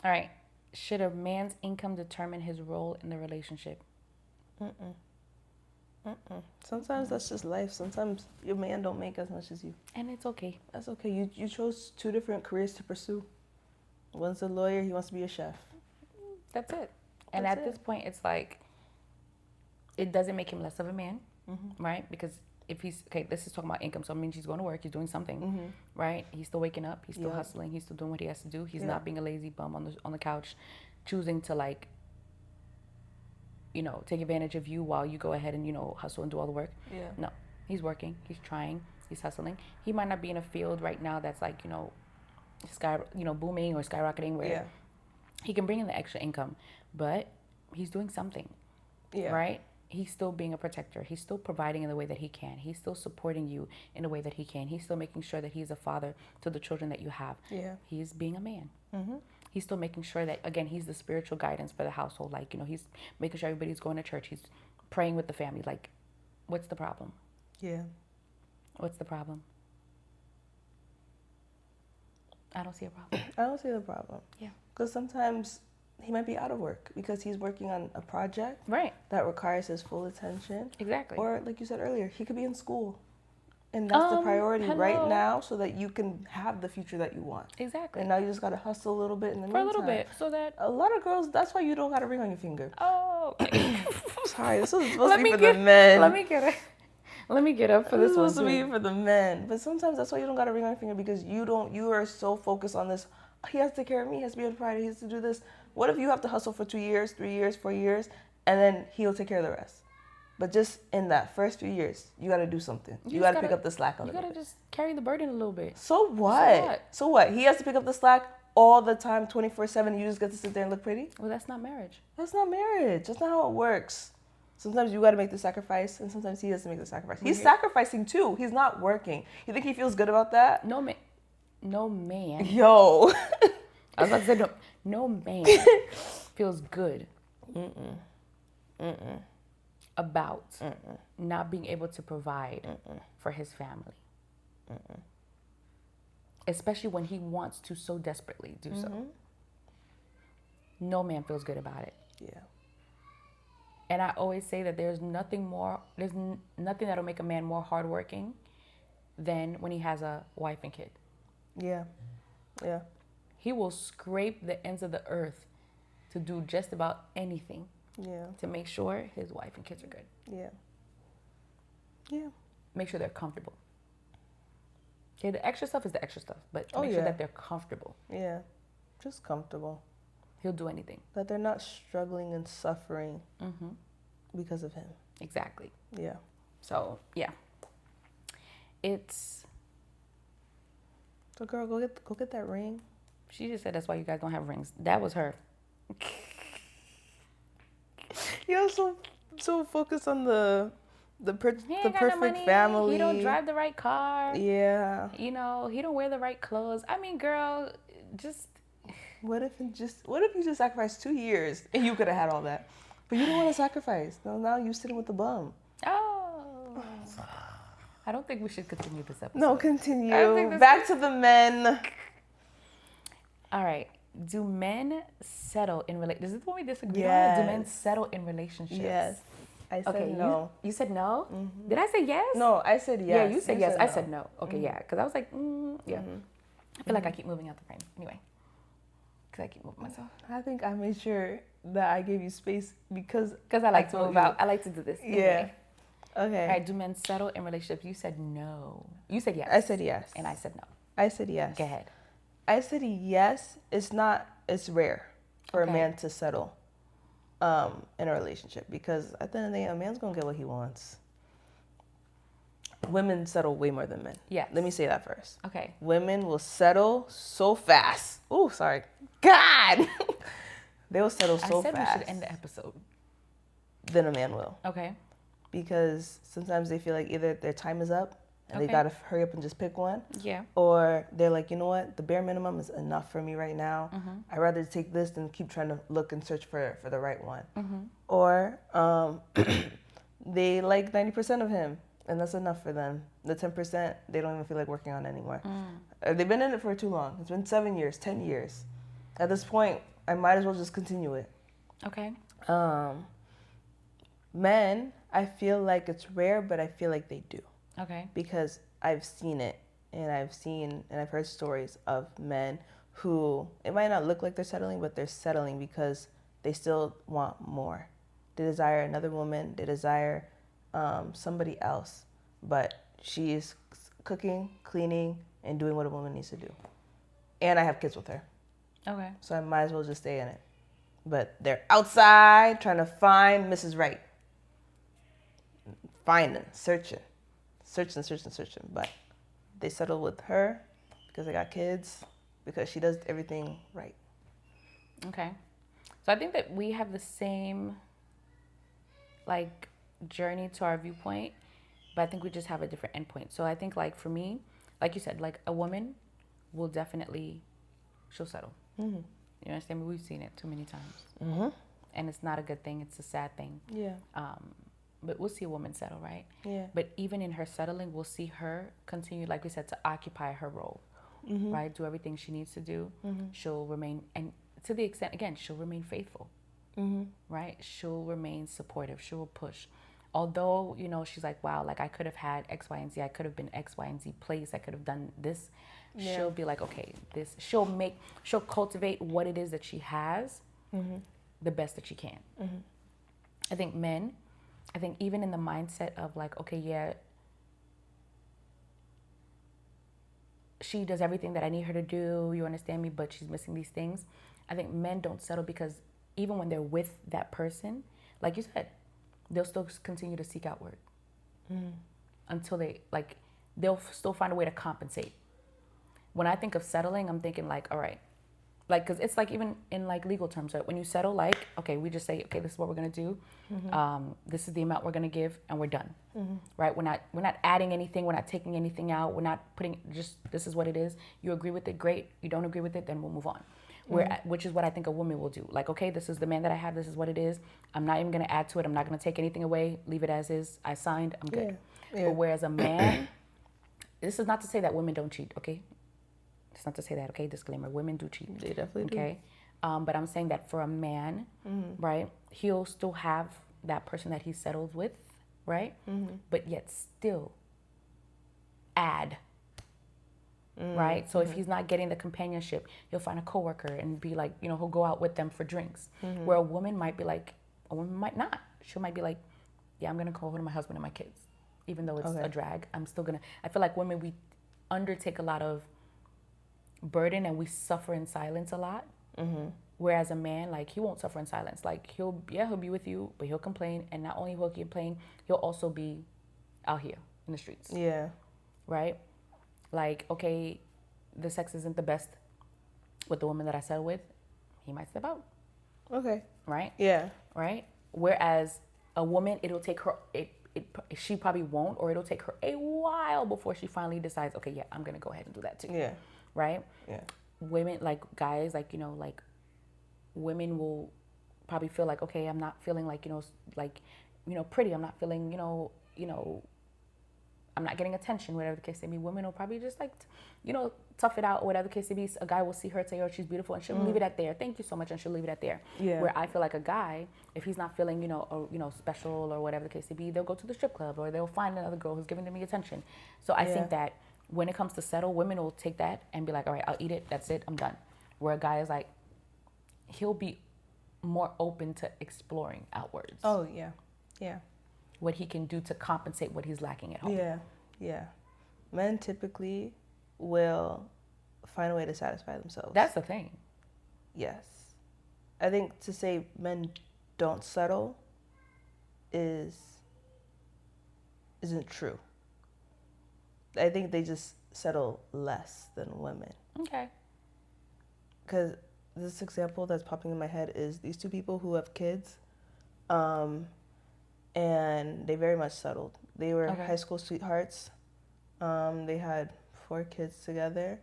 All right. Should a man's income determine his role in the relationship? Sometimes that's just life. Sometimes your man don't make as much as you. And it's okay. That's okay. You chose two different careers to pursue. One's a lawyer. He wants to be a chef. That's it. And That's at it. this point, it's like, it doesn't make him less of a man, right? Because if he's, okay, this is talking about income. So it means he's going to work. He's doing something, right? He's still waking up. He's still hustling. He's still doing what he has to do. He's not being a lazy bum on the couch, choosing to like, take advantage of you while you go ahead and, hustle and do all the work. Yeah. No, he's working. He's trying. He's hustling. He might not be in a field right now that's like, booming or skyrocketing where he can bring in the extra income, but he's doing something, right? He's still being a protector. He's still providing in the way that he can. He's still supporting you in the way that he can. He's still making sure that he's a father to the children that you have. Yeah. He's being a man. He's still making sure that, again, he's the spiritual guidance for the household. Like, he's making sure everybody's going to church. He's praying with the family. Like, what's the problem? Yeah. What's the problem? I don't see a problem. I don't see the problem. Yeah. Because sometimes he might be out of work because he's working on a project Right. that requires his full attention. Exactly. Or like you said earlier, he could be in school. And that's the priority right now so that you can have the future that you want. Exactly. And now you just got to hustle a little bit in the For a meantime. little bit, so that. A lot of girls, that's why you don't got a ring on your finger. Oh. Okay. Sorry, this was supposed to be for the men. Let me get up for This this was one. supposed to be for the men. But sometimes that's why you don't got a ring on your finger because you are so focused on this. He has to take care of me. He has to be able to provide. He has to do this. What if you have to hustle for 2 years, 3 years, 4 years, and then he'll take care of the rest? But just in that first few years, you got to do something. You got to pick up the slack a little bit. You got to just carry the burden a little bit. So what? So what? He has to pick up the slack all the time, 24/7. You just get to sit there and look pretty? Well, that's not marriage. That's not marriage. That's not how it works. Sometimes you got to make the sacrifice, and sometimes he has to make the sacrifice. He's sacrificing too. He's not working. You think he feels good about that? No man. Yo. I was about to say no man feels good about not being able to provide for his family. Especially when he wants to so desperately do so. No man feels good about it. Yeah. And I always say that there's nothing that'll make a man more hardworking than when he has a wife and kid. Yeah. Yeah. He will scrape the ends of the earth to do just about anything Yeah. to make sure his wife and kids are good. Yeah. Yeah. Make sure they're comfortable. Okay, the extra stuff is the extra stuff, but make yeah. sure that they're comfortable. Yeah. Just comfortable. He'll do anything. That they're not struggling and suffering because of him. Exactly. Yeah. So, yeah. It's... So, girl, go get that ring. She just said that's why you guys don't have rings. That was her. You're so focused on the perfect money. family. He don't drive the right car. Yeah. You know, he don't wear the right clothes. I mean, girl, just... What if you just sacrificed 2 years and you could have had all that? But you don't want to sacrifice. No, now you're sitting with the bum. Oh. I don't think we should continue this episode. No, continue. Back to the men. All right. Do men settle in relationships? This is what we disagree Yes. on. Do men settle in relationships? Yes. I said no. You said no? Did I say yes? No, I said yes. Yeah, you said yes. I no. said no. Okay, yeah. Because I was like, yeah. I feel like I keep moving out the frame. Anyway. Because I keep moving myself. I think I made sure that I gave you space because I like to move out. I like to do this. Yeah. Anyway. Okay. All right. Do men settle in relationships? You said no. You said yes. I said yes. And I said no. I said yes. Go ahead. I said yes. It's rare for a man to settle in a relationship because at the end of the day, a man's gonna get what he wants. Women settle way more than men. Yes. Let me say that first. Okay. Women will settle so fast. Oh, sorry. God! They will settle so fast. I said we should end the episode. Than a man will. Okay. Because sometimes they feel like either their time is up and they gotta hurry up and just pick one. Yeah. Or they're like, you know what? The bare minimum is enough for me right now. I'd rather take this than keep trying to look and search for the right one. Or they like 90% of him and that's enough for them. The 10%, they don't even feel like working on anymore. They've been in it for too long. It's been 7 years, 10 years. At this point, I might as well just continue it. Okay. Men, I feel like it's rare, but I feel like they do. Okay. Because I've seen it and I've heard stories of men who, it might not look like they're settling, but they're settling because they still want more. They desire another woman. They desire somebody else, but she's cooking, cleaning, and doing what a woman needs to do. And I have kids with her. Okay. So I might as well just stay in it. But they're outside trying to find Mrs. Right. Finding, searching. But they settle with her because they got kids, because she does everything right. Okay. So I think that we have the same, like, journey to our viewpoint, but I think we just have a different endpoint. So I think, like, for me, like you said, like, a woman will definitely, she'll settle. You understand me? We've seen it too many times. And it's not a good thing. It's a sad thing. Yeah. But we'll see a woman settle, right? Yeah. But even in her settling, we'll see her continue, like we said, to occupy her role, right? Do everything she needs to do. She'll remain, and to the extent, again, she'll remain faithful, right? She'll remain supportive. She'll push. Although, you know, she's like, wow, like I could have had X, Y, and Z. I could have been X, Y, and Z place. I could have done this. Yeah. She'll be like, okay, she'll cultivate what it is that she has the best that she can. I think men, even in the mindset of like, okay, yeah, she does everything that I need her to do, you understand me, but she's missing these things. I think men don't settle because even when they're with that person, like you said, they'll still continue to seek outward until they'll still find a way to compensate. When I think of settling, I'm thinking like, all right, like, because it's like even in like legal terms, right? When you settle, like, okay, we just say, okay, this is what we're gonna do. This is the amount we're gonna give, and we're done, right? We're not adding anything. We're not taking anything out. We're not putting, just this is what it is. You agree with it, great. You don't agree with it, then we'll move on. Which is what I think a woman will do. Like, okay, this is the man that I have. This is what it is. I'm not even gonna add to it. I'm not gonna take anything away. Leave it as is. I signed. I'm good. Yeah. But whereas a man, this is not to say that women don't cheat, okay? It's not to say that, okay? Disclaimer, women do cheat. They definitely do. Okay? But I'm saying that for a man, right, he'll still have that person that he settles with, right? But yet still add, right? So if he's not getting the companionship, he'll find a coworker and be like, you know, he'll go out with them for drinks. Where a woman might be like, a woman might not. She might be like, yeah, I'm going to call home to my husband and my kids. Even though it's a drag, I'm still going to, I feel like women, we undertake a lot of burden and we suffer in silence a lot Whereas a man, like, he won't suffer in silence. Like, he'll be with you, but he'll complain. And not only will he complain, he'll also be out here in the streets. Yeah. Right? Like, okay, the sex isn't the best with the woman that I settle with. He might step out. Okay. Right? Yeah. Right? Whereas a woman, it'll take her, she probably won't, or it'll take her a while before she finally decides, okay, yeah, I'm going to go ahead and do that too. Yeah. Right? Yeah. Women, like, guys, like, you know, like, women will probably feel like, okay, I'm not feeling like, pretty. I'm not feeling, I'm not getting attention, whatever the case may be. Women will probably just like, tough it out, whatever the case may be. A guy will see her, say, oh, she's beautiful, and she'll leave it at there. Thank you so much, and she'll leave it at there. Yeah. Where I feel like a guy, if he's not feeling, special or whatever the case may be, they'll go to the strip club or they'll find another girl who's giving them the attention. So I think that when it comes to settle, women will take that and be like, all right, I'll eat it. That's it. I'm done. Where a guy is like, he'll be more open to exploring outwards. Oh, yeah. Yeah. What he can do to compensate what he's lacking at home. Yeah. Yeah. Men typically will find a way to satisfy themselves. That's the thing. Yes. I think to say men don't settle isn't true. I think they just settle less than women. Okay. Because this example that's popping in my head is these two people who have kids, and they very much settled. They were high school sweethearts. They had 4 kids together,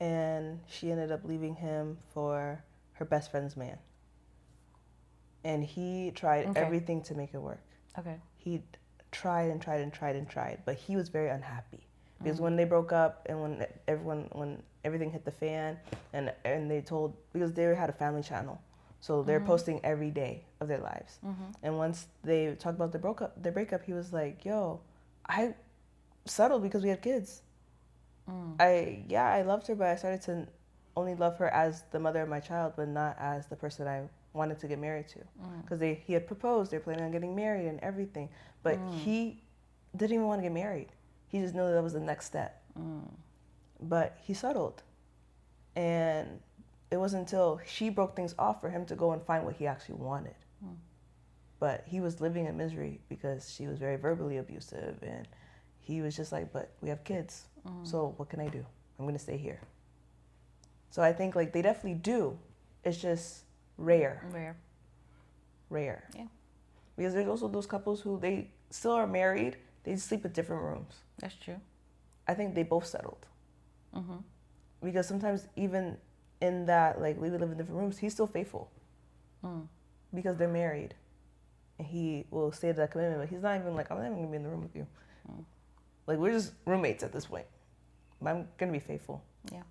and she ended up leaving him for her best friend's man. And he tried everything to make it work. Okay. He tried and tried and tried and tried, but he was very unhappy. Because when they broke up and when everything hit the fan, and they told, because they had a family channel, so they're posting every day of their lives. And once they talked about their breakup, he was like, "Yo, I settled because we had kids. I loved her, but I started to only love her as the mother of my child, but not as the person I wanted to get married to. Because he had proposed, they're planning on getting married and everything, but he didn't even want to get married. He just knew that was the next step. But he settled. And it wasn't until she broke things off for him to go and find what he actually wanted. But he was living in misery because she was very verbally abusive. And he was just like, but we have kids. So what can I do? I'm going to stay here. So I think like they definitely do. It's just rare. Rare. Yeah. Because there's also those couples who they still are married. They sleep in different rooms. That's true. I think they both settled. Because sometimes even in that, like, we live in different rooms, he's still faithful. Because they're married. And he will stay to that commitment, but he's not even like, I'm not even going to be in the room with you. Like, we're just roommates at this point. But I'm going to be faithful. Yeah.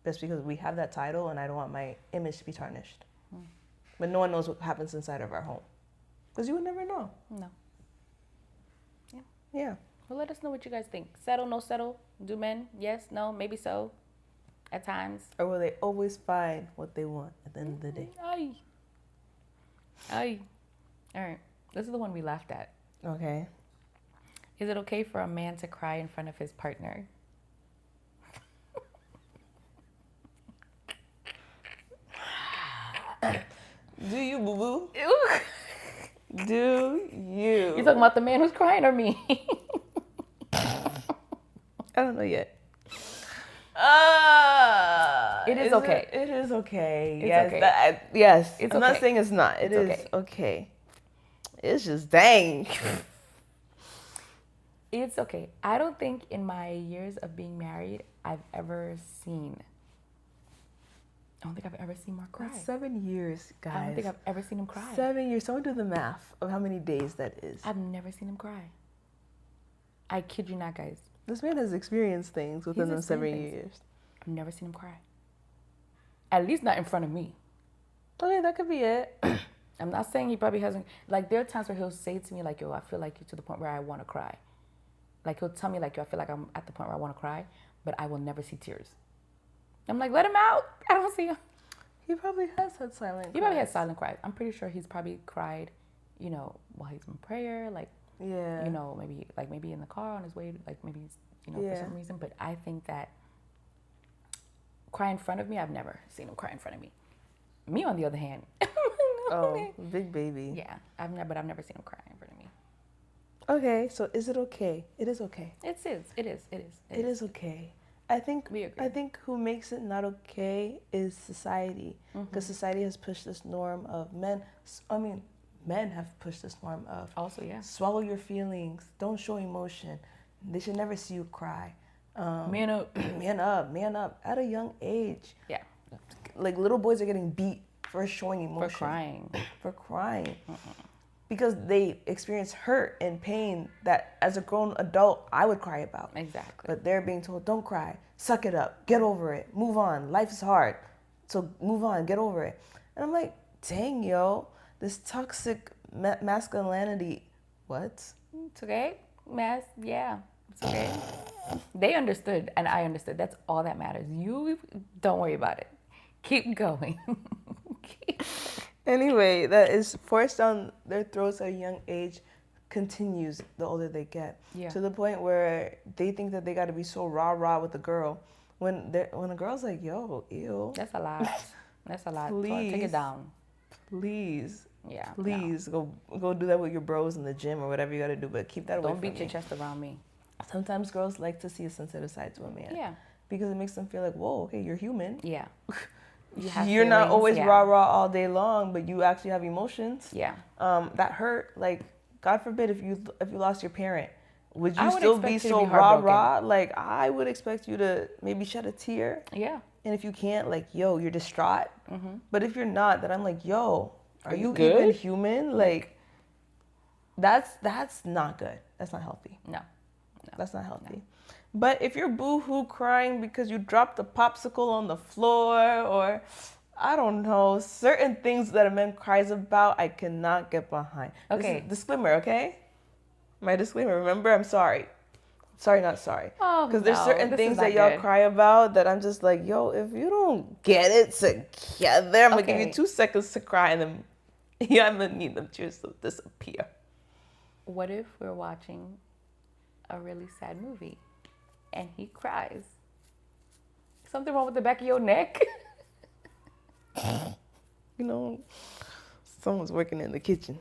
That's because we have that title, and I don't want my image to be tarnished. But no one knows what happens inside of our home. Because you would never know. No. Yeah. Well, let us know what you guys think. Settle, no settle? Do men? Yes, no, maybe so. At times. Or will they always find what they want at the end of the day? Aye. All right. This is the one we laughed at. Okay. Is it okay for a man to cry in front of his partner? Do you, boo-boo? Do you? You talking about the man who's crying or me? I don't know yet. It is okay. It is okay. It's yes. okay. Yes. It's I'm okay. not saying it's not. It It's is okay. It's just dang. It's okay. I don't think in my years of being married, I've ever seen. I don't think I've ever seen Mark cry. That's 7 years, guys. I don't think I've ever seen him cry. 7 years. Someone do the math of how many days that is. I've never seen him cry. I kid you not, guys. This man has experienced things within He's those 7 experienced years. I've never seen him cry. At least not in front of me. Okay, that could be it. I'm not saying he probably hasn't. Like, there are times where he'll say to me, like, yo, I feel like you're to the point where I want to cry. Like, he'll tell me, like, yo, I feel like I'm at the point where I want to cry, but I will never see tears. I'm like, let him out. I don't see him. He probably has had silent He probably had silent cries. I'm pretty sure he's probably cried, while he's in prayer, like, yeah. maybe in the car on his way, like maybe, Yeah. for some reason. But I think that cry in front of me, I've never seen him cry in front of me. Me, on the other hand, Oh, big baby. yeah, I've never seen him cry in front of me. Okay, so is it okay? It is okay. It is. It is okay. I think We agree. I think who makes it not okay is society, because society has pushed this norm of men. I mean, men have pushed this norm of Also, yeah. swallow your feelings, don't show emotion. They should never see you cry. Man up. Man up. At a young age, Yeah. like little boys are getting beat for showing For emotion, crying. for crying, because they experience hurt and pain that as a grown adult I would cry about. Exactly. But they're being told, don't cry, suck it up, get over it, move on. Life is hard, so move on, get over it. And I'm like, dang, yo, this toxic masculinity. What? It's okay. Yeah. It's okay. They understood and I understood. That's all that matters. You don't worry about it. Keep going. Anyway, that is forced down their throats at a young age continues the older they get. Yeah. To the point where they think that they got to be so rah-rah with a girl. When a girl's like, yo, ew, That's a lot. That's a lot. Please. Take it down. please, Yeah. please go do that with your bros in the gym or whatever you got to do, but keep that away Don't from beat your me. chest around me. Sometimes girls like to see a sensitive side to a man. Yeah. Because it makes them feel like, whoa, okay, you're human. Yeah. You're not feelings, always yeah. rah-rah all day long, but you actually have emotions. Yeah. That hurt. Like, God forbid if you lost your parent, would I you would still expect be you to so be heartbroken. rah-rah? Like, I would expect you to maybe shed a tear. Yeah. And if you can't, like, yo, you're distraught. But if you're not, then I'm like, yo, are you good? even human? Like, that's not good. That's not healthy. No. That's not healthy. But if you're boo-hoo crying because you dropped a popsicle on the floor, or I don't know, certain things that a man cries about, I cannot get behind. Okay. This is disclaimer, okay? My disclaimer. Remember, I'm sorry. Sorry, not sorry. Oh, Because there's no, certain this things is that not y'all good. cry about that I'm just like, yo, if you don't get it together, I'm gonna give you Okay. 2 seconds to cry, and then yeah, I'm gonna need them tears to disappear. What if we're watching a really sad movie and he cries? Something wrong with the back of your neck? You know, someone's working in the kitchen.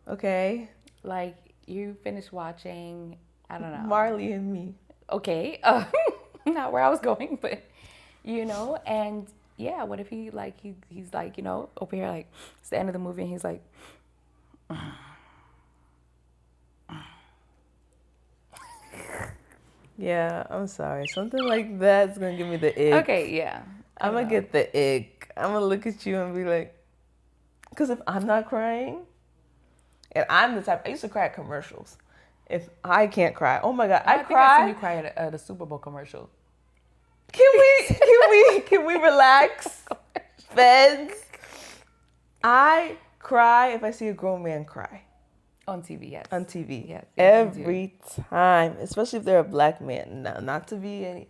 Okay. Like you finish watching, I don't know. Marley and me. Okay, not where I was going, but you know, and yeah, what if he like he's like, you know, over here like it's the end of the movie and he's like Yeah, I'm sorry. Something like that's gonna give me the ick. okay, yeah. I'm gonna get the ick. I'm gonna look at you and be like, because if I'm not crying, and I'm the type, I used to cry at commercials. If I can't cry, oh my God, I think I seen cry. you cry at a Super Bowl commercial. Can we relax? Feds. I cry if I see a grown man cry On TV, yes. on TV. Yes, yes, you do. Every time, especially if they're a black man. Not to be any,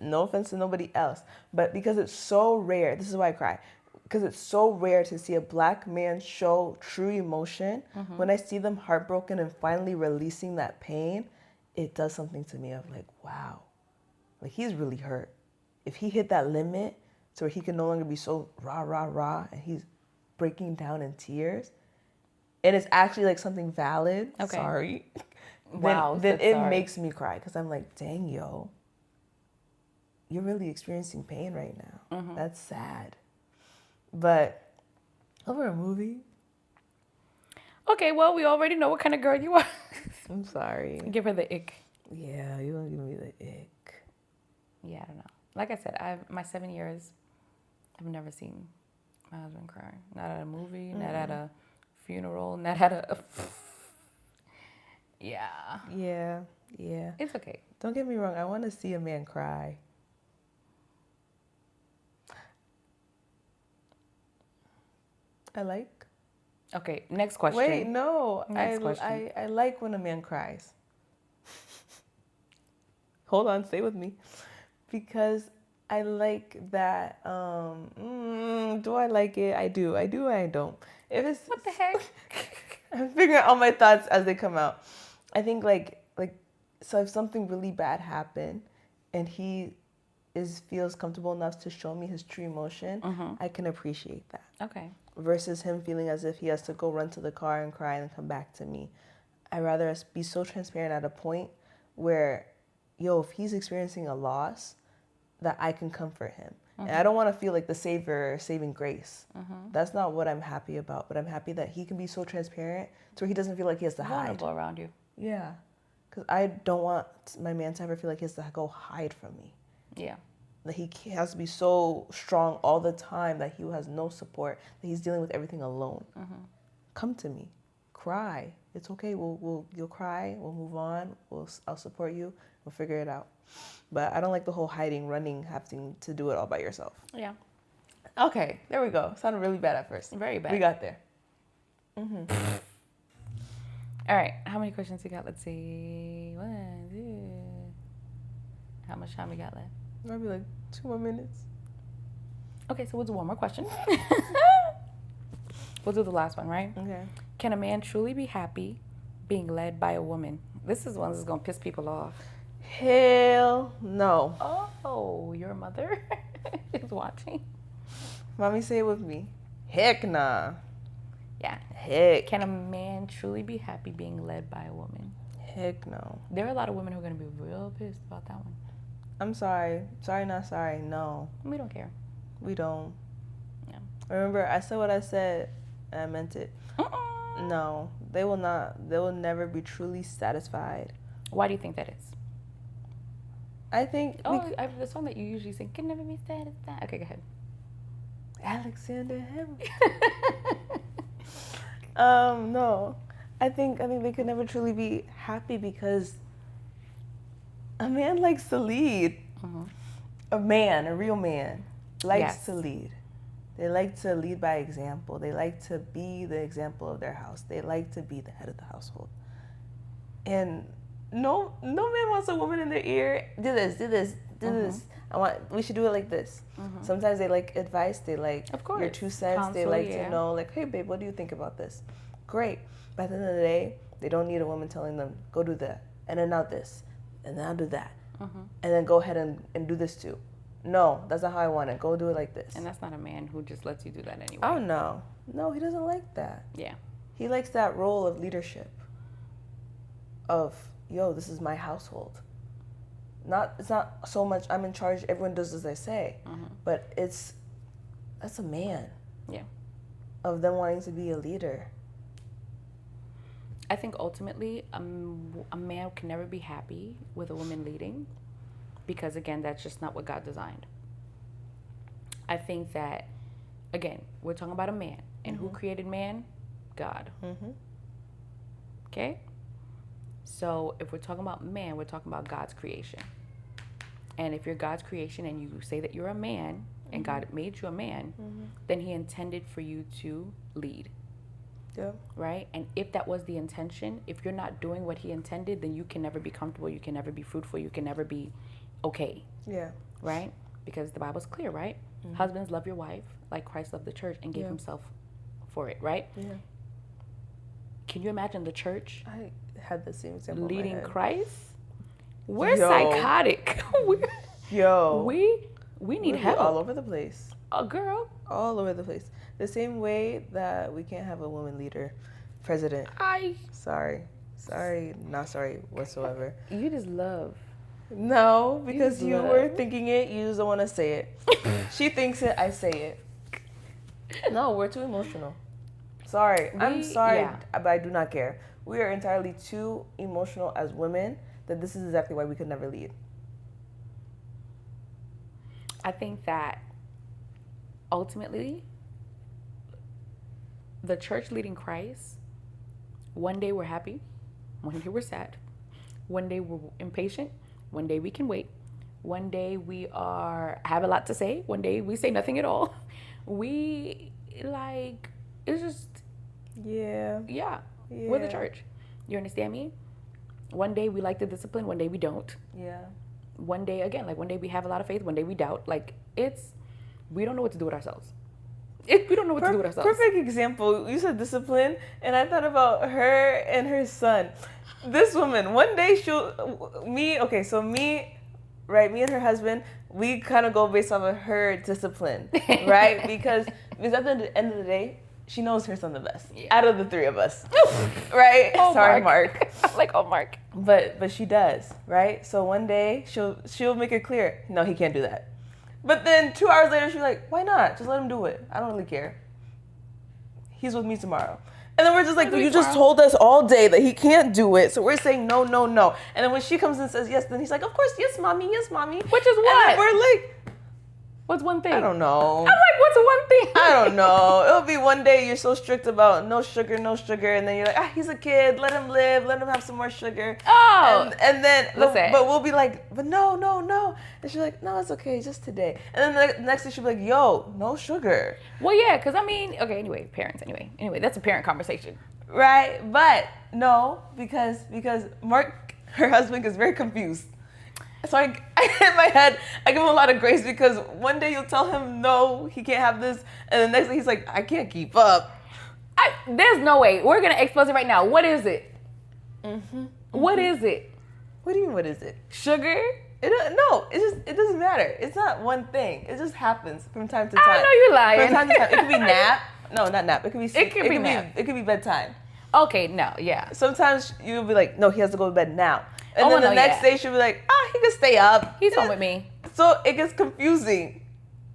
no offense to nobody else, but because it's so rare. This is why I cry. Because it's so rare to see a black man show true emotion. When I see them heartbroken and finally releasing that pain, it does something to me of like, wow, like he's really hurt. If he hit that limit to where he can no longer be so rah, rah, rah, and he's breaking down in tears, and it's actually like something valid, Okay. sorry, Wow, then that's it sorry. makes me cry because I'm like, dang, yo, you're really experiencing pain right now. That's sad. But over a movie, Okay, well, we already know what kind of girl you are. I'm sorry. Give her the ick. Yeah, you don't give me the ick. Yeah, I don't know. Like I said, my 7 years, I've never seen my husband cry. Not at a movie, not at a funeral, not at a. Yeah. Yeah. It's okay. Don't get me wrong. I want to see a man cry. I like. Okay, next question. Wait, no. Next question. I like when a man cries. Hold on, stay with me. Because I like that. Do I like it? I do. I don't. If it's What the heck? I'm figuring out all my thoughts as they come out. I think like so if something really bad happened and he feels comfortable enough to show me his true emotion, I can appreciate that. Okay. Versus him feeling as if he has to go run to the car and cry and come back to me. I'd rather us be so transparent at a point where, if he's experiencing a loss, that I can comfort him. And I don't want to feel like the savior or saving grace. That's not what I'm happy about. But I'm happy that he can be so transparent to where he doesn't feel like he has to hide. Vulnerable around you. Yeah. Because I don't want my man to ever feel like he has to go hide from me. Yeah. That he has to be so strong all the time that he has no support, that he's dealing with everything alone. Come to me. Cry. It's okay. You'll cry. We'll move on. I'll support you. We'll figure it out. But I don't like the whole hiding, running, having to do it all by yourself. Yeah. Okay, there we go. Sounded really bad at first. Very bad. We got there. All right. How many questions we got? Let's see. 1, 2. How much time we got left? Maybe like 2 more minutes. Okay, so we'll do one more question. We'll do the last one, right? Okay. Can a man truly be happy being led by a woman? This is one that's going to piss people off. Hell no. Oh, your mother is watching? Mommy, say it with me. Heck nah. Yeah. Heck. Can a man truly be happy being led by a woman? Heck no. There are a lot of women who are going to be real pissed about that one. I'm sorry. Sorry, not sorry. No. We don't care. We don't. Yeah. Remember, I said what I said, and I meant it. No. They will not. They will never be truly satisfied. Why do you think that is? I think... The song that you usually sing, can never be satisfied. Okay, go ahead. Alexander Hamilton. No. I think they could never truly be happy because a man likes to lead. A real man, likes to lead. They like to lead by example. They like to be the example of their house. They like to be the head of the household. And no man wants a woman in their ear. Do this. Do this. We should do it like this. Sometimes they like advice. They like your 2 cents. Counsel, they like to know, like, hey, babe, what do you think about this? Great. But at the end of the day, they don't need a woman telling them, go do that. And then now this. And then I'll do that. And then go ahead and do this too. No, that's not how I want it. Go do it like this. And that's not a man who just lets you do that anyway. Oh, no. No, he doesn't like that. Yeah. He likes that role of leadership. Of, this is my household. It's not so much I'm in charge, everyone does as I say. But that's a man. Yeah. Of them wanting to be a leader. I think ultimately a man can never be happy with a woman leading because, again, that's just not what God designed. I think that, again, we're talking about a man. And who created man? God. Okay? So if we're talking about man, we're talking about God's creation. And if you're God's creation and you say that you're a man and God made you a man, then he intended for you to lead. Yeah. Right? And if that was the intention, if you're not doing what he intended, then you can never be comfortable. You can never be fruitful. You can never be okay. Yeah. Right? Because the Bible's clear, right? Husbands, love your wife like Christ loved the church and gave himself for it, right? Yeah. Can you imagine the church I had the same example leading in my head. Christ? We're psychotic. We need help. All over the place. A girl. All over the place. The same way that we can't have a woman leader, president. Sorry, not sorry whatsoever. You just love. No, because you were thinking it, you just don't want to say it. She thinks it, I say it. No, we're too emotional. Sorry, I'm sorry, but I do not care. We are entirely too emotional as women that this is exactly why we could never lead. I think that ultimately, the church leading Christ, one day we're happy, one day we're sad, one day we're impatient, one day we can wait, one day we have a lot to say, one day we say nothing at all. It's just, yeah, we're the church. You understand me? One day we like the discipline, one day we don't. Yeah. One day, again, one day we have a lot of faith, one day we doubt. We don't know what to do with ourselves. We don't know what to do with ourselves. Perfect example. You said discipline, and I thought about her and her son. This woman, one day right? Me and her husband, we kind of go based off of her discipline, right? Because at the end of the day, she knows her son the best out of the three of us, right? Oh, Sorry, Mark. I'm like, oh, Mark. But she does, right? So one day she'll make it clear, no, he can't do that. But then 2 hours later, she's like, why not? Just let him do it. I don't really care. He's with me tomorrow. And then we're just like, you just told us all day that he can't do it. So we're saying no, no, no. And then when she comes and says yes, then he's like, of course, yes, mommy, yes, mommy. Which is what? And then we're like, what's one thing? I don't know. I'm like, what's one thing? I don't know. It'll be one day you're so strict about no sugar, and then you're like, he's a kid, let him live, let him have some more sugar. Oh. And then, listen. but we'll be like, but no, no, no. And she's like, no, it's okay, just today. And then the next day she'll be like, yo, no sugar. Well, yeah, because I mean, okay, anyway, parents, anyway, that's a parent conversation. Right? But no, because Mark, her husband, gets very confused. So I in my head, I give him a lot of grace because one day you'll tell him, no, he can't have this. And the next day he's like, I can't keep up. There's no way. We're going to expose it right now. What is it? What is it? What do you mean, what is it? Sugar? No, it doesn't matter. It's not one thing. It just happens from time to time. I know you're lying. From time to time. It could be nap. No, not nap. It could be sleep. It could be nap. It could be bedtime. Okay, no, yeah. Sometimes you'll be like, no, he has to go to bed now. And Oh, then the no, next yeah. day she'll be like, he can stay up. He's home with me. So it gets confusing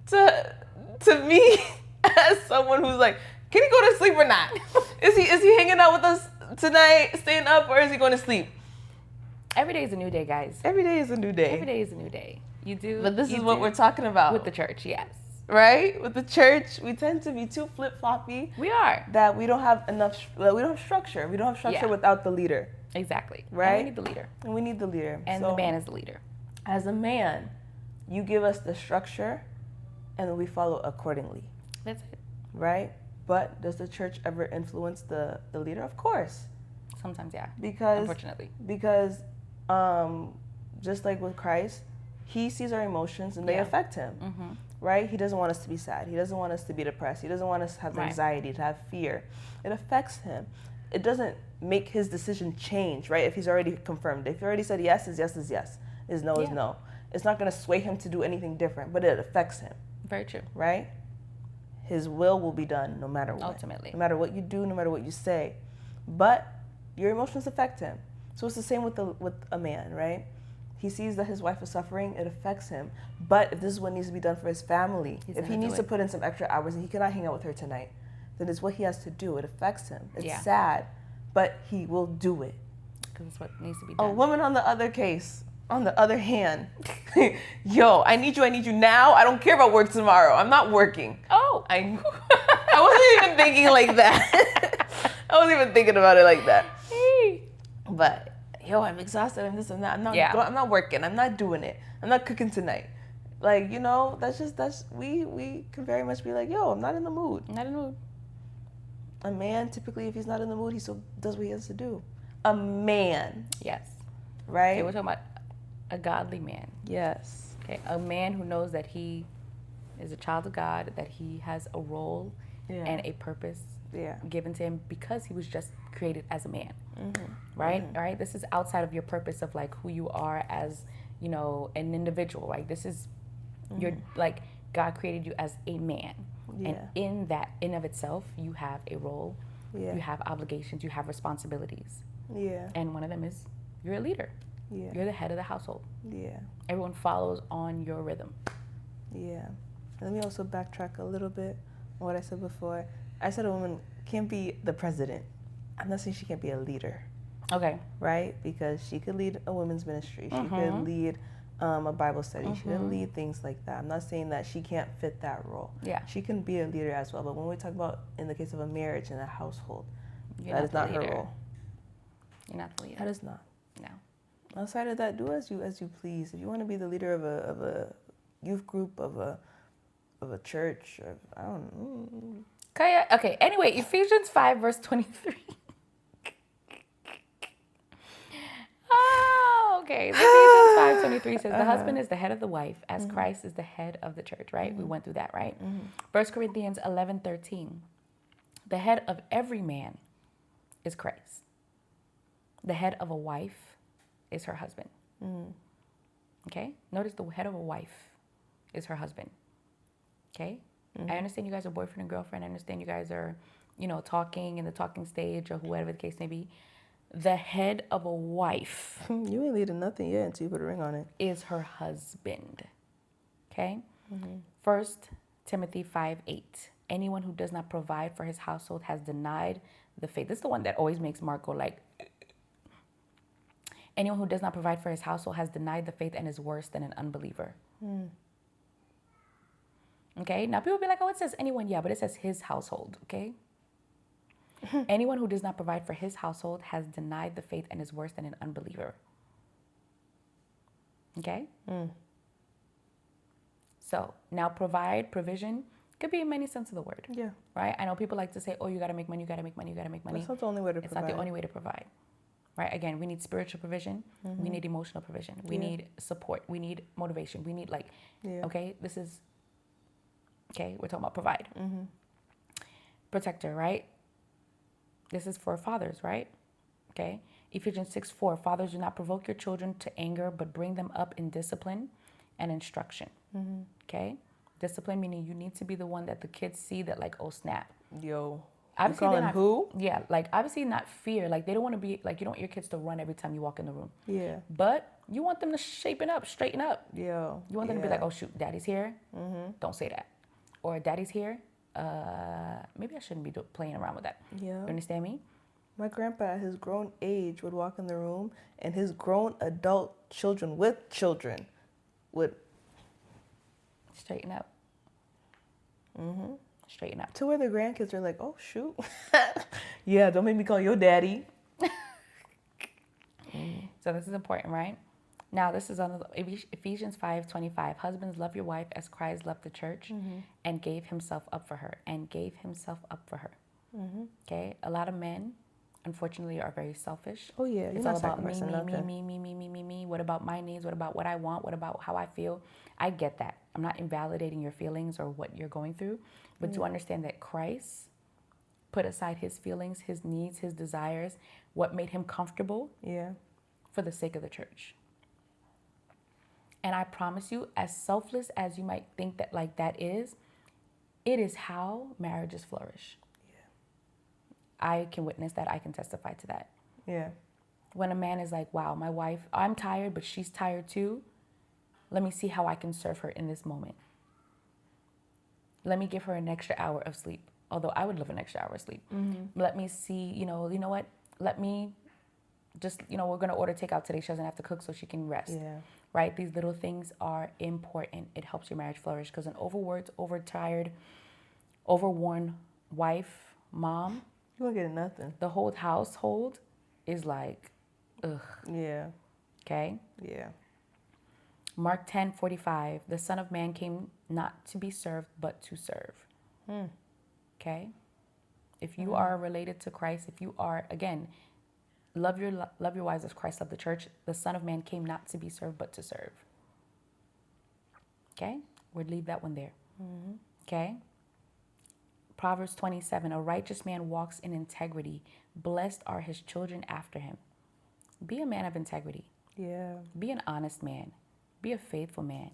to me as someone who's like, can he go to sleep or not? Is he hanging out with us tonight, staying up, or is he going to sleep? Every day is a new day, guys. Every day is a new day. Every day is a new day. You do. But this you is what do. we're talking about. With the church, yes. Right? With the church, we tend to be too flip-floppy. We are. That we don't have enough, we don't have structure. We don't have structure without the leader. Exactly. Right? And we need the leader. And we need the leader. And So, the man is the leader. as a man, you give us the structure and then we follow accordingly. That's it. Right? But does the church ever influence the leader? Of course. Sometimes, yeah. Because unfortunately. Because just like with Christ, he sees our emotions and they affect him. Mm-hmm. Right? He doesn't want us to be sad. He doesn't want us to be depressed. He doesn't want us to have anxiety, to have fear. It affects him. It doesn't make his decision change, right? If he's already confirmed. If he already said yes is yes is yes, is no is no. It's not going to sway him to do anything different, but it affects him. Very true. Right? His will be done no matter what. Ultimately. No matter what you do, no matter what you say. But your emotions affect him. So it's the same with a man, right? He sees that his wife is suffering, it affects him. But if this is what needs to be done for his family, if he needs to put in some extra hours and he cannot hang out with her tonight, then it's what he has to do. It affects him. It's sad, but he will do it. Because it's what needs to be done. A woman on the other hand, yo, I need you now. I don't care about work tomorrow. I'm not working. Oh. I wasn't even thinking like that. I wasn't even thinking about it like that. Hey. But yo, I'm exhausted and this and that. I'm not working. I'm not doing it. I'm not cooking tonight. Like, you know, we can very much be like, yo, I'm not in the mood. Not in the mood. A man, typically, if he's not in the mood, he still does what he has to do. A man. Yes. Right? Okay, we're talking about a godly man. Yes. Okay, a man who knows that he is a child of God, that he has a role and a purpose given to him because he was just created as a man. Mm-hmm. Right? Mm-hmm. All right? This is outside of your purpose of like who you are as, you know, an individual. Like this is your like God created you as a man. Yeah. And in that in of itself, you have a role. Yeah. You have obligations, you have responsibilities. Yeah. And one of them is you're a leader. Yeah. You're the head of the household. Yeah. Everyone follows on your rhythm. Yeah. Let me also backtrack a little bit on what I said before. I said a woman can't be the president. I'm not saying she can't be a leader. Okay. Right? Because she could lead a women's ministry. She could lead a Bible study. She could lead things like that. I'm not saying that she can't fit that role. Yeah. She can be a leader as well. But when we talk about in the case of a marriage and a household, that is not her role. You're not the leader. That is not. No. Outside of that, do as you please. If you want to be the leader of a youth group, of a church, I don't know. Okay. Anyway, Ephesians 5 verse 23. Oh, okay. Ephesians 5:23 says the husband is the head of the wife, as Christ is the head of the church. Right? We went through that, right? 1 Corinthians 11:13. The head of every man is Christ. The head of a wife is her husband. Okay? Notice the head of a wife is her husband. Okay? I understand you guys are boyfriend and girlfriend. I understand you guys are, talking in the talking stage or whatever the case may be. The head of a wife You ain't leading nothing yet until you put a ring on it. is her husband. Okay? 1 Timothy 5:8. Anyone who does not provide for his household has denied the faith. This is the one that always makes Mark go like, anyone who does not provide for his household has denied the faith and is worse than an unbeliever. Okay? Now people be like, oh, it says anyone. Yeah, but it says his household. Okay? Anyone who does not provide for his household has denied the faith and is worse than an unbeliever. Okay? So now provision could be in many sense of the word. Yeah. Right? I know people like to say, oh, you got to make money, you got to make money, you got to make money. That's not the only way to It's provide. not the only way to provide. Right? Again, we need spiritual provision. We need emotional provision. We need support. We need motivation. We need okay, we're talking about provide. Protector, right? This is for fathers, right? Okay. Ephesians 6:4, fathers, do not provoke your children to anger, but bring them up in discipline and instruction. Okay. Discipline meaning you need to be the one that the kids see that like, oh snap. Yo. Obviously you they're calling not, who? Yeah, like obviously not fear. Like they don't want to be like, you don't want your kids to run every time you walk in the room. Yeah. But you want them to straighten up. Yo. You want them to be like, oh shoot, daddy's here. Don't say that. Or daddy's here. Maybe I shouldn't be playing around with that. Yeah. You understand me? My grandpa at his grown age would walk in the room and his grown adult children with children would Straighten up. Straighten up. to where the grandkids are like, oh shoot. Yeah, don't make me call your daddy. So this is important, right? Now this is on Ephesians 5:25. Husbands, love your wife as Christ loved the church and gave himself up for her. Okay? A lot of men, unfortunately, are very selfish. Oh yeah, It's all about me. What about my needs? What about what I want? What about how I feel? I get that. I'm not invalidating your feelings or what you're going through, but to understand that Christ put aside his feelings, his needs, his desires, what made him comfortable Yeah. for the sake of the church. And I promise you, as selfless as you might think that like that is, it is how marriages flourish. I can witness that. I can testify to that. Yeah. When a man is like, wow, my wife, I'm tired, but she's tired too. Let me see how I can serve her in this moment. Let me give her an extra hour of sleep. Although I would love an extra hour of sleep. Let me see, you know what? Let me just, we're going to order takeout today. She doesn't have to cook so she can rest. Yeah. Right? These little things are important. It helps your marriage flourish because an overworked, overtired, overworn wife, mom, You won't get nothing. the whole household is like, ugh, Yeah. okay? Yeah. Mark 10:45, the Son of Man came not to be served, but to serve. Okay? If you are related to Christ, if you are, again, love your wives as Christ loved the church, the Son of Man came not to be served, but to serve. Okay? We'll leave that one there. Okay? Proverbs 27, a righteous man walks in integrity. Blessed are his children after him. Be a man of integrity. Yeah. Be an honest man. Be a faithful man.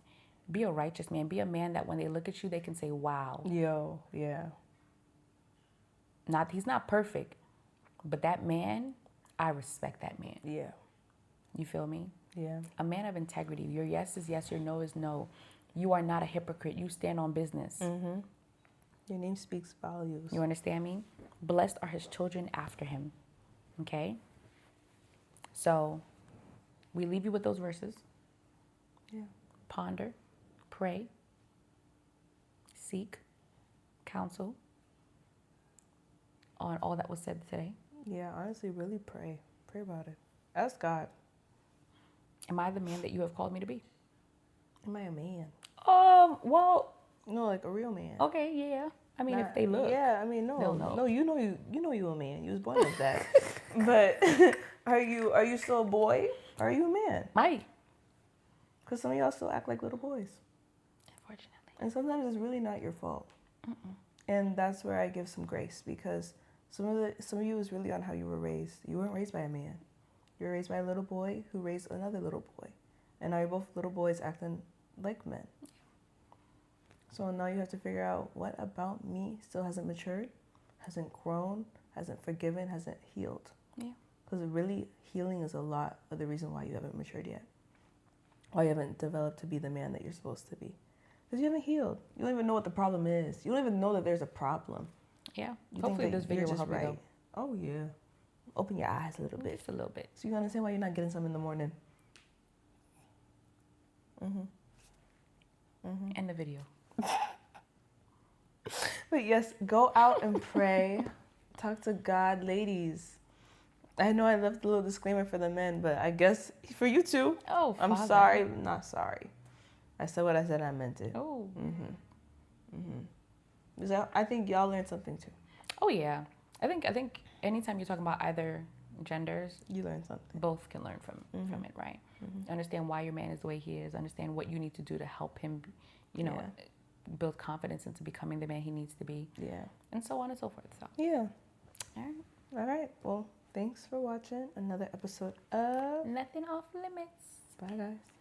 Be a righteous man. Be a man that when they look at you, they can say, wow. Yo. Yeah. He's not perfect, but that man, I respect that man. Yeah. You feel me? Yeah. A man of integrity. Your yes is yes, your no is no. You are not a hypocrite. You stand on business. Your name speaks volumes. You understand me? Blessed are his children after him. Okay? So, we leave you with those verses. Yeah. Ponder, pray, seek, counsel on all that was said today. Yeah, honestly, really pray. Pray about it. Ask God, Am I the man that you have called me to be? am I a man? Well, No, like a real man. okay, yeah. I mean, if Not- they look. Yeah, I mean, no. they'll know. No, you know you a man. You was born like that. But are you still a boy? Or are you a man? Might. Because some of y'all still act like little boys. Unfortunately. And sometimes it's really not your fault. And that's where I give some grace, because some of you is really on how you were raised. You weren't raised by a man. You were raised by a little boy who raised another little boy. And now you're both little boys acting like men. So now you have to figure out what about me still hasn't matured, hasn't grown, hasn't forgiven, hasn't healed. Yeah. Because really, healing is a lot of the reason why you haven't matured yet. Why you haven't developed to be the man that you're supposed to be. Because you haven't healed. You don't even know what the problem is. You don't even know that there's a problem. Yeah. You Hopefully think this that video you're will just help you though. Oh, yeah. Open your eyes a little bit. Just a little bit. So you understand why you're not getting some in the morning. End the video. But yes, go out and pray. Talk to God, ladies. I know I left a little disclaimer for the men, but I guess for you too. Oh, I'm Father. sorry, I'm not sorry. I said what I said, I meant it. Oh. I think y'all learned something too. Oh yeah. I think anytime you're talking about either genders, You learned something. both can learn from it, right? Understand why your man is the way he is. Understand what you need to do to help him, build confidence into becoming the man he needs to be. Yeah. And so on and so forth. So, Yeah. all right. All right. Well, thanks for watching another episode of Nothing off limits. Bye, guys.